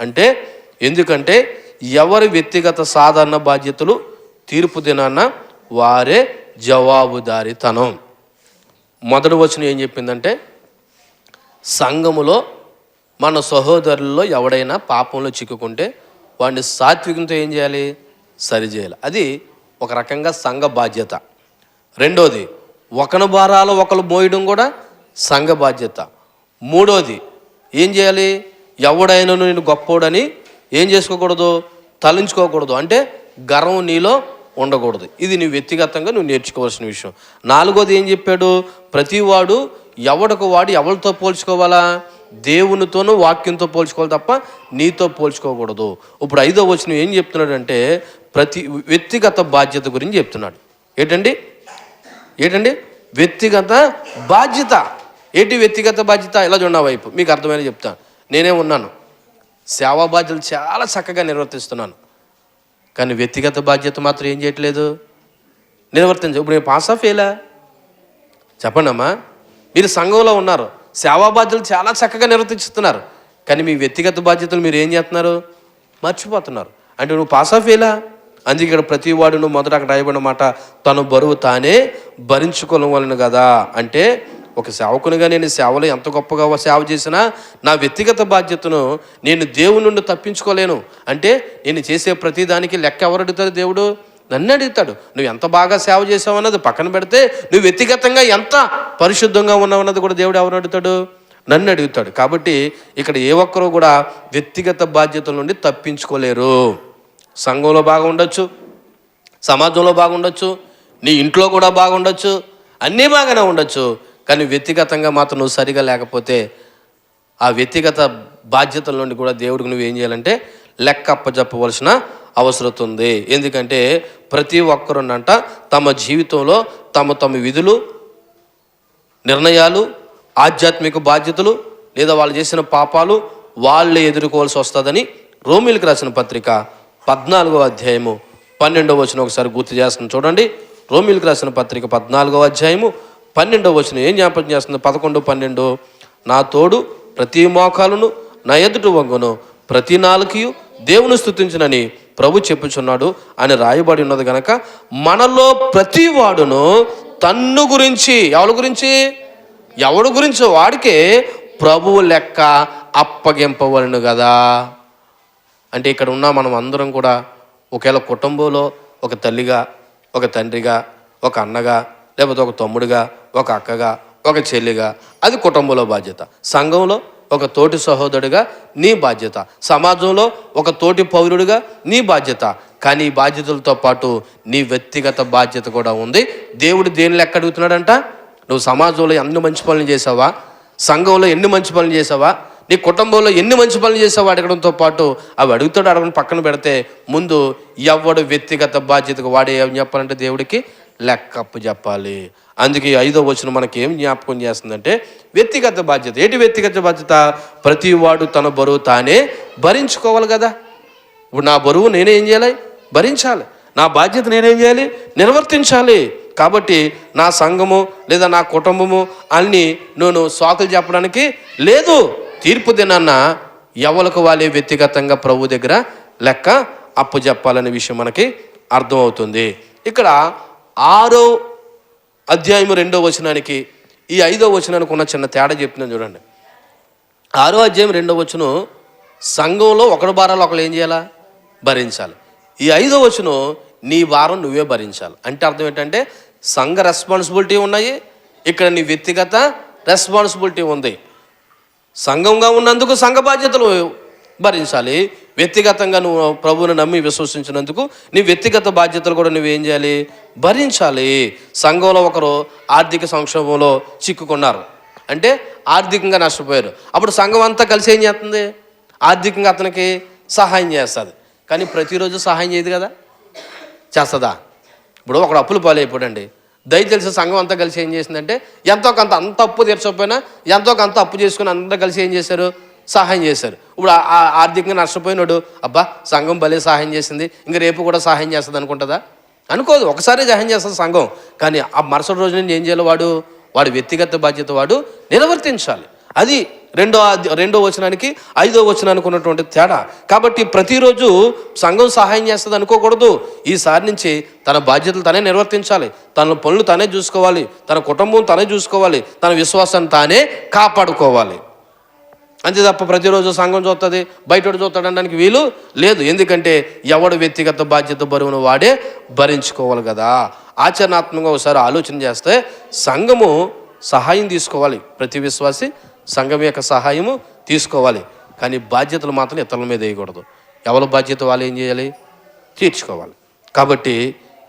అంటే ఎందుకంటే ఎవరి వ్యక్తిగత సాధారణ బాధ్యతలు తీర్పు దినాన్న వారే జవాబుదారీతనం. మొదటి వచనం ఏం చెప్పిందంటే, సంఘములో మన సహోదరుల్లో ఎవడైనా పాపంలో చిక్కుకుంటే వాడిని సాత్వికంతో ఏం చేయాలి? సరిచేయాలి. అది ఒక రకంగా సంఘ బాధ్యత. రెండోది, ఒకరి భారాలు ఒకరు మోయడం కూడా సంఘ బాధ్యత. మూడోది ఏం చేయాలి? ఎవడైనా నేను గొప్పోడని ఏం చేసుకోకూడదు? తలంచుకోకూడదు. అంటే గర్వం నీలో ఉండకూడదు. ఇది నువ్వు వ్యక్తిగతంగా నువ్వు నేర్చుకోవాల్సిన విషయం. 4వది ఏం చెప్పాడు? ప్రతివాడు ఎవడికి వాడు ఎవరితో పోల్చుకోవాలా? దేవునితోనూ వాక్యంతో పోల్చుకోవాలి తప్ప నీతో పోల్చుకోకూడదు. ఇప్పుడు 5వ వచనం ఏం చెప్తున్నాడంటే, ప్రతి వ్యక్తిగత బాధ్యత గురించి చెప్తున్నాడు. ఏంటండి వ్యక్తిగత బాధ్యత. ఏంటి వ్యక్తిగత బాధ్యత? ఇలా చూడ వైపు మీకు అర్థమైన చెప్తాను. నేనే ఉన్నాను, సేవా బాధ్యతలు చాలా చక్కగా నిర్వర్తిస్తున్నాను, కానీ వ్యక్తిగత బాధ్యత మాత్రం ఏం చేయట్లేదు, నిర్వర్తించ. ఇప్పుడు నేను పాస్ ఆఫ్ ఫెయిలా? చెప్పండి అమ్మా. మీరు సంఘంలో ఉన్నారు, సేవా బాధ్యతలు చాలా చక్కగా నిర్వర్తిస్తున్నారు, కానీ మీ వ్యక్తిగత బాధ్యతలు మీరు ఏం చేస్తున్నారు? మర్చిపోతున్నారు. అంటే నువ్వు పాస్ ఆఫ్ ఫెయిలా? అందుకే ఇక్కడ ప్రతి వాడును మొదట అక్కడ రాయబడిన మాట, తన బరువు తానే భరించుకోవాలను కదా. అంటే ఒక సేవకునిగా నేను సేవలో ఎంత గొప్పగా సేవ చేసినా నా వ్యక్తిగత బాధ్యతను నేను దేవుని నుండి తప్పించుకోలేను. అంటే నేను చేసే ప్రతి దానికి లెక్క ఎవరు అడుగుతారు? దేవుడు నన్ను అడుగుతాడు. నువ్వు ఎంత బాగా సేవ చేసావు అన్నది పక్కన పెడితే, నువ్వు వ్యక్తిగతంగా ఎంత పరిశుద్ధంగా ఉన్నావు అన్నది కూడా దేవుడు ఎవరు అడుగుతాడు? నన్ను అడుగుతాడు. కాబట్టి ఇక్కడ ఏ ఒక్కరూ కూడా వ్యక్తిగత బాధ్యతల నుండి తప్పించుకోలేరు. సంఘంలో బాగా ఉండొచ్చు, సమాజంలో బాగుండొచ్చు, నీ ఇంట్లో కూడా బాగుండొచ్చు, అన్నీ బాగానే ఉండొచ్చు, కానీ వ్యక్తిగతంగా మాత్రం నువ్వు సరిగా లేకపోతే ఆ వ్యక్తిగత బాధ్యతల నుండి కూడా దేవుడికి నువ్వు ఏం చేయాలంటే లెక్క అప్పజెప్పవలసిన అవసరం ఉంది. ఎందుకంటే ప్రతి ఒక్కరునంట తమ జీవితంలో తమ విధులు, నిర్ణయాలు, ఆధ్యాత్మిక బాధ్యతలు లేదా వాళ్ళు చేసిన పాపాలు వాళ్ళే ఎదుర్కోవాల్సి వస్తుందని రోమీలకు రాసిన పత్రిక 14వ అధ్యాయము 12వ వచనం ఒకసారి గుర్తు చేస్తుంది. చూడండి, రోమీలకు రాసిన పత్రిక 14వ అధ్యాయము 12వ వచనం ఏం జ్ఞాపకం చేస్తుంది? 11, 12, నా తోడు ప్రతి మోకాలును నా ఎదుటి వంగును, ప్రతి నాలుకయు దేవుని స్తుతించునని ప్రభు చెప్పుచున్నాడు అని రాయబడి ఉన్నది గనక మనలో ప్రతి వాడును తన్ను గురించి, ఎవడి గురించో వాడికే ప్రభువు లెక్క అప్పగింపవలను కదా. అంటే ఇక్కడ ఉన్న మనం అందరం కూడా ఒకవేళ కుటుంబంలో ఒక తల్లిగా, ఒక తండ్రిగా, ఒక అన్నగా, లేకపోతే ఒక తమ్ముడిగా, ఒక అక్కగా, ఒక చెల్లిగా, అది కుటుంబంలో బాధ్యత. సంఘంలో ఒక తోటి సహోదరుడిగా నీ బాధ్యత, సమాజంలో ఒక తోటి పౌరుడిగా నీ బాధ్యత. కానీ ఈ బాధ్యతలతో పాటు నీ వ్యక్తిగత బాధ్యత కూడా ఉంది. దేవుడు దేని లెక్క అడుగుతున్నాడంట? నువ్వు సమాజంలో ఎన్ని మంచి పనులు చేసావా, సంఘంలో ఎన్ని మంచి పనులు చేసావా, నీ కుటుంబంలో ఎన్ని మంచి పనులు చేసావు అడగడంతో పాటు అవి అడగడం పక్కన పెడితే ముందు ఎవడు వ్యక్తిగత బాధ్యతకు వాడే ఏం చెప్పాలంటే దేవుడికి లెక్కప్పు చెప్పాలి. అందుకే 5వ వచనం మనకి ఏం జ్ఞాపకం చేస్తుందంటే వ్యక్తిగత బాధ్యత. ఏంటి వ్యక్తిగత బాధ్యత? ప్రతి వాడు తన బరువు తానే భరించుకోవాలి కదా. ఇప్పుడు నా బరువు నేనేం చేయాలి? భరించాలి. నా బాధ్యత నేనేం చేయాలి? నిర్వర్తించాలి. కాబట్టి నా సంఘము లేదా నా కుటుంబము అన్ని నేను సాకులు చెప్పడానికి లేదు. తీర్పు దినాన్న ఎవరికి వాళ్ళే వ్యక్తిగతంగా ప్రభు దగ్గర లెక్క అప్పు చెప్పాలనే విషయం మనకి అర్థమవుతుంది. ఇక్కడ 6వ అధ్యాయము 2వ వచనానికి ఈ 5వ వచనానికి ఉన్న చిన్న తేడా చెప్తున్నాను చూడండి. 6వ అధ్యాయం 2వ వచనం సంఘంలో ఒకరి భారాలు ఒకరు ఏం చేయాలా? భరించాలి. ఈ 5వ వచనం నీ భారం నువ్వే భరించాలి. అంటే అర్థం ఏంటంటే సంఘ రెస్పాన్సిబిలిటీ ఉన్నాయి, ఇక్కడ నీ వ్యక్తిగత రెస్పాన్సిబిలిటీ ఉంది. సంఘంగా ఉన్నందుకు సంఘ బాధ్యతలు భరించాలి, వ్యక్తిగతంగా నువ్వు ప్రభువుని నమ్మి విశ్వసించినందుకు నీ వ్యక్తిగత బాధ్యతలు కూడా నువ్వేం చేయాలి? భరించాలి. సంఘంలో ఒకరు ఆర్థిక సంక్షోభంలో చిక్కుకున్నారు, అంటే ఆర్థికంగా నష్టపోయారు. అప్పుడు సంఘం అంతా కలిసి ఏం చేస్తుంది? ఆర్థికంగా అతనికి సహాయం చేస్తుంది. కానీ ప్రతిరోజు సహాయం చేయదు కదా, చేస్తుందా? ఇప్పుడు ఒకడు అప్పులు పాలైపోయాడండి, దయచేసి సంఘం అంతా కలిసి ఏం చేసిందంటే ఎంతో కొంత, అంత అప్పు తీర్చకపోయినా ఎంతో కొంత అప్పు చేసుకుని అందరూ కలిసి ఏం చేశారు? సహాయం చేశారు. ఇప్పుడు ఆర్థికంగా నష్టపోయినాడు, అబ్బా సంఘం భలే సహాయం చేసింది, ఇంక రేపు కూడా సహాయం చేస్తుంది అనుకుంటుందా? అనుకోదు. ఒకసారి సహాయం చేస్తుంది సంఘం, కానీ ఆ మరుసటి రోజు నుంచి ఏం చేయాలి? వాడు వ్యక్తిగత బాధ్యత వాడు నిర్వర్తించాలి. అది రెండో వచనానికి 5వ వచనానికి ఉన్నటువంటి తేడా. కాబట్టి ప్రతిరోజు సంఘం సహాయం చేస్తుంది అనుకోకూడదు. ఈసారి నుంచి తన బాధ్యతలు తనే నిర్వర్తించాలి, తన పనులు తనే చూసుకోవాలి, తన కుటుంబం తనే చూసుకోవాలి, తన విశ్వాసాన్ని తానే కాపాడుకోవాలి. అంతే తప్ప ప్రతిరోజు సంఘం చూస్తుంది, బయట చూస్తాడు అనడానికి వీలు లేదు. ఎందుకంటే ఎవడు వ్యక్తిగత బాధ్యత బరువును వాడే భరించుకోవాలి కదా. ఆచరణాత్మకంగా ఒకసారి ఆలోచన చేస్తే సంఘము సహాయం తీసుకోవాలి, ప్రతి విశ్వాసి సంఘం యొక్క సహాయము తీసుకోవాలి, కానీ బాధ్యతలు మాత్రం ఇతరుల మీద వేయకూడదు. ఎవరి బాధ్యత వాళ్ళు ఏం చేయాలి? తీర్చుకోవాలి. కాబట్టి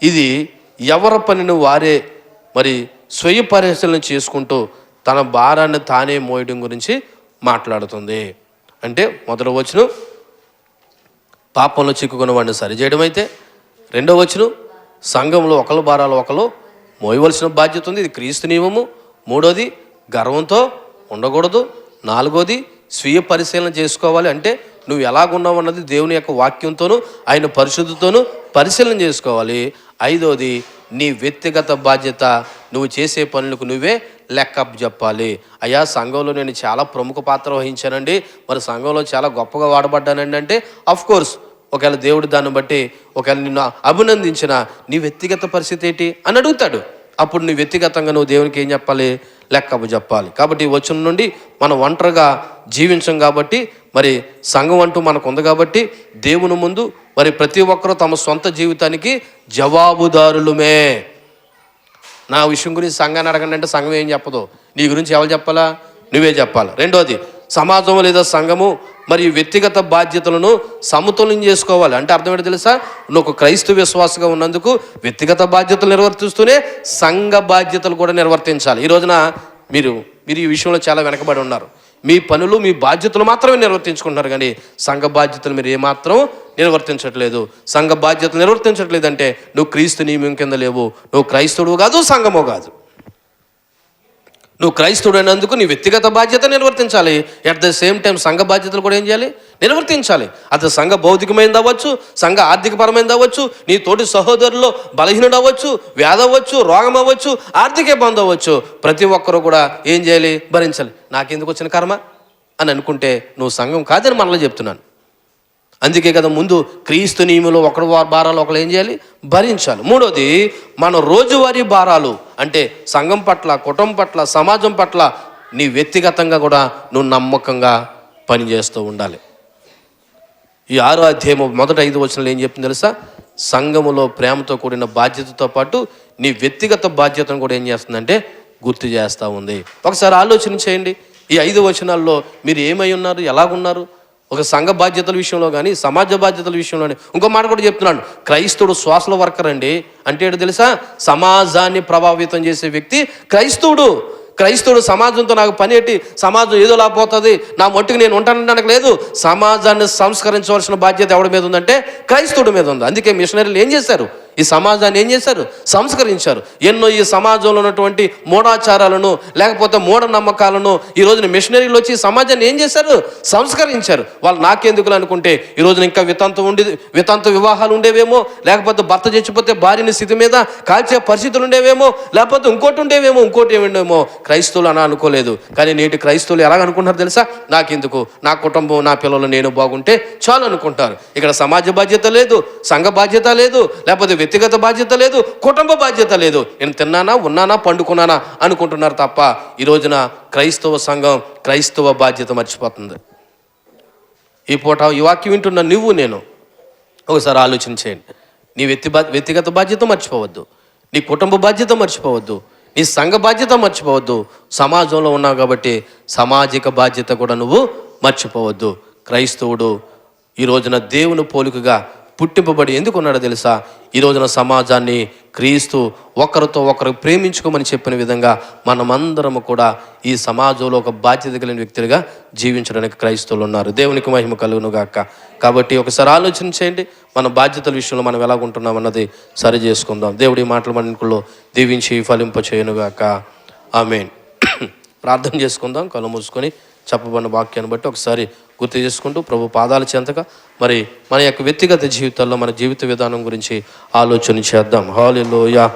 ఇది ఎవరి పనిని వారే మరి స్వయ పరిశీలన చేసుకుంటూ తన భారాన్ని తానే మోయడం గురించి మాట్లాడుతుంది. అంటే మొదటి వచనం పాపంలో చిక్కుకున్న వాడిని సరిచేయడం అయితే, రెండో వచనం సంఘంలో ఒకళ్ళ భారాలు ఒకళ్ళు మోయవలసిన బాధ్యత ఉంది, ఇది క్రీస్తు నియమము. మూడోది గర్వంతో ఉండకూడదు. నాలుగోది స్వీయ పరిశీలన చేసుకోవాలి, అంటే నువ్వు ఎలాగున్నావు అన్నది దేవుని యొక్క వాక్యంతోనూ ఆయన పరిశుద్ధితోనూ పరిశీలన చేసుకోవాలి. ఐదోది నీ వ్యక్తిగత బాధ్యత, నువ్వు చేసే పనులకు నువ్వే లెక్కప్ చెప్పాలి. అయ్యా సంఘంలో నేను చాలా ప్రముఖ పాత్ర వహించానండి, మరి సంఘంలో చాలా గొప్పగా వాడబడ్డానండి అంటే అఫ్కోర్స్ ఒకవేళ దేవుడు దాన్ని బట్టి ఒకవేళ నిన్ను అభినందించిన నీ వ్యక్తిగత పరిస్థితి ఏంటి అని అడుగుతాడు. అప్పుడు నీ వ్యక్తిగతంగా నువ్వు దేవునికి ఏం చెప్పాలి? లెక్కపు చెప్పాలి. కాబట్టి ఈ వచనం నుండి మనం ఒంటరిగా జీవించం కాబట్టి, మరి సంఘం అంటూ మనకు ఉంది కాబట్టి దేవుని ముందు మరి ప్రతి ఒక్కరూ తమ సొంత జీవితానికి జవాబుదారులమే. నా విషయం గురించి సంఘాన్ని అడగండి అంటే సంఘం ఏం చెప్పదు, నీ గురించి ఎవరు చెప్పాలా? నువ్వే చెప్పాలి. రెండోది సమాజం లేదా సంఘము మరియు వ్యక్తిగత బాధ్యతలను సమతుల్యం చేసుకోవాలి. అంటే అర్థం ఏంటో తెలుసా? నువ్వు ఒక క్రైస్తవ విశ్వాసగా ఉన్నందుకు వ్యక్తిగత బాధ్యతలు నిర్వర్తిస్తూనే సంఘ బాధ్యతలు కూడా నిర్వర్తించాలి. ఈ రోజున మీరు ఈ విషయంలో చాలా వెనకబడి ఉన్నారు. మీ పనులు మీ బాధ్యతలు మాత్రమే నిర్వర్తించుకుంటున్నారు, కానీ సంఘ బాధ్యతలు మీరు ఏమాత్రం నిర్వర్తించట్లేదు. సంఘ బాధ్యతలు నిర్వర్తించట్లేదంటే నువ్వు క్రీస్తు నియమం కింద లేవు, నువ్వు క్రైస్తవుడు కాదు, సంఘమో కాదు. నువ్వు క్రైస్తవుడు అయినందుకు నీ వ్యక్తిగత బాధ్యత నిర్వర్తించాలి, అట్ ద సేమ్ టైం సంఘ బాధ్యతలు కూడా ఏం చేయాలి? నిర్వర్తించాలి. అది సంఘ భౌతికమైనది అవ్వచ్చు, సంఘ ఆర్థికపరమైనది అవ్వచ్చు, నీ తోటి సహోదరుల్లో బలహీనుడు అవ్వచ్చు, వ్యాధి అవ్వచ్చు, రోగం అవ్వచ్చు, ఆర్థిక ఇబ్బంది అవ్వచ్చు, ప్రతి ఒక్కరూ కూడా ఏం చేయాలి? భరించాలి. నాకెందుకు వచ్చిన కర్మ అని అనుకుంటే నువ్వు సంఘం కాదని మనలో చెప్తున్నాను. అందుకే కదా ముందు క్రీస్తు నియమంలో ఒకరి భారాలు ఒకరు ఏం చేయాలి? భరించాలి. మూడోది మన రోజువారీ భారాలు, అంటే సంఘం పట్ల, కుటుంబం పట్ల, సమాజం పట్ల నీ వ్యక్తిగతంగా కూడా నువ్వు నమ్మకంగా పనిచేస్తూ ఉండాలి. ఈ 6వ అధ్యాయం మొదటి 5 వచనాలు ఏం చెప్తుంది తెలుసా? సంఘములో ప్రేమతో కూడిన బాధ్యతతో పాటు నీ వ్యక్తిగత బాధ్యతను కూడా ఏం చేస్తుందంటే గుర్తు చేస్తూ ఉంది. ఒకసారి ఆలోచన చేయండి. ఈ 5 వచనాల్లో మీరు ఏమై ఉన్నారు, ఎలాగున్నారు? ఒక సంఘ బాధ్యతల విషయంలో కానీ, సమాజ బాధ్యతల విషయంలో కానీ. ఇంకో మాట కూడా చెప్తున్నాను, క్రైస్తవుడు సోషల్ వర్కర్ అండి. అంటే ఏంటో తెలుసా? సమాజాన్ని ప్రభావితం చేసే వ్యక్తి క్రైస్తవుడు. క్రైస్తవుడు సమాజంతో నాకు పని ఏంటి, సమాజం ఏదో లేకపోతుంది, నా మట్టుకు నేను ఉంటానడానికి లేదు. సమాజాన్ని సంస్కరించవలసిన బాధ్యత ఎవరి మీద ఉందంటే క్రైస్తవుడి మీద ఉంది. అందుకే మిషనరీలు ఏం చేశారు? ఈ సమాజాన్ని ఏం చేశారు? సంస్కరించారు. ఎన్నో ఈ సమాజంలో ఉన్నటువంటి మూఢాచారాలను లేకపోతే మూఢనమ్మకాలను ఈ రోజున మిషనరీలు వచ్చి సమాజాన్ని ఏం చేశారు? సంస్కరించారు. వాళ్ళు నాకెందుకులు అనుకుంటే ఈ రోజున ఇంకా వితంతు వివాహాలు ఉండేవేమో, లేకపోతే భర్త చచ్చిపోతే భార్యని స్థితి మీద కాల్చే పరిస్థితులు ఉండేవేమో, లేకపోతే ఇంకోటి ఏమేమో. క్రైస్తవులు అని అనుకోలేదు. కానీ నేటి క్రైస్తవులు ఎలాగ అనుకుంటున్నారు తెలుసా? నాకెందుకు, నా కుటుంబం, నా పిల్లలు, నేను బాగుంటే చాలు అనుకుంటారు. ఇక్కడ సమాజ బాధ్యత లేదు, సంఘ బాధ్యత లేదు, లేకపోతే వ్యక్తిగత బాధ్యత లేదు, కుటుంబ బాధ్యత లేదు. నేను తిన్నానా, ఉన్నానా, పండుకున్నానా అనుకుంటున్నారు తప్ప ఈ రోజున క్రైస్తవ సంఘం క్రైస్తవ బాధ్యత మర్చిపోతుంది. ఈ పూట ఈ వాక్యం వింటున్న నువ్వు నేను ఒకసారి ఆలోచన చేయండి. నీ వ్యక్తిగత బాధ్యత మర్చిపోవద్దు, నీ కుటుంబ బాధ్యత మర్చిపోవద్దు, నీ సంఘ బాధ్యత మర్చిపోవద్దు. సమాజంలో ఉన్నావు కాబట్టి సామాజిక బాధ్యత కూడా నువ్వు మర్చిపోవద్దు. క్రైస్తవుడు ఈ రోజున దేవుని పోలికగా పుట్టింపబడి ఎందుకు ఉన్నాడో తెలుసా? ఈ రోజున సమాజాన్ని క్రీస్తు ఒకరితో ఒకరు ప్రేమించుకోమని చెప్పిన విధంగా మనమందరము కూడా ఈ సమాజంలో ఒక బాధ్యత కలిగిన వ్యక్తులుగా జీవించడానికి క్రైస్తవులు ఉన్నారు. దేవునికి మహిమ కలుగును గాక. కాబట్టి ఒకసారి ఆలోచన చేయండి, మన బాధ్యతల విషయంలో మనం ఎలాగుంటున్నాం అన్నది సరి చేసుకుందాం. దేవుడి మాటలు మన ఇంట్లో దీవించి ఫలింప చేయనుగాక. ఆమేన్. ప్రార్థన చేసుకుందాం. కళ్ళు మూసుకొని చెప్పబడిన వాక్యాన్ని బట్టి ఒకసారి గుర్తు చేసుకుంటూ ప్రభు పాదాల చెంతగా మరి మన యొక్క వ్యక్తిగత జీవితాల్లో మన జీవిత విధానం గురించి ఆలోచన చేద్దాం. హల్లెలూయా.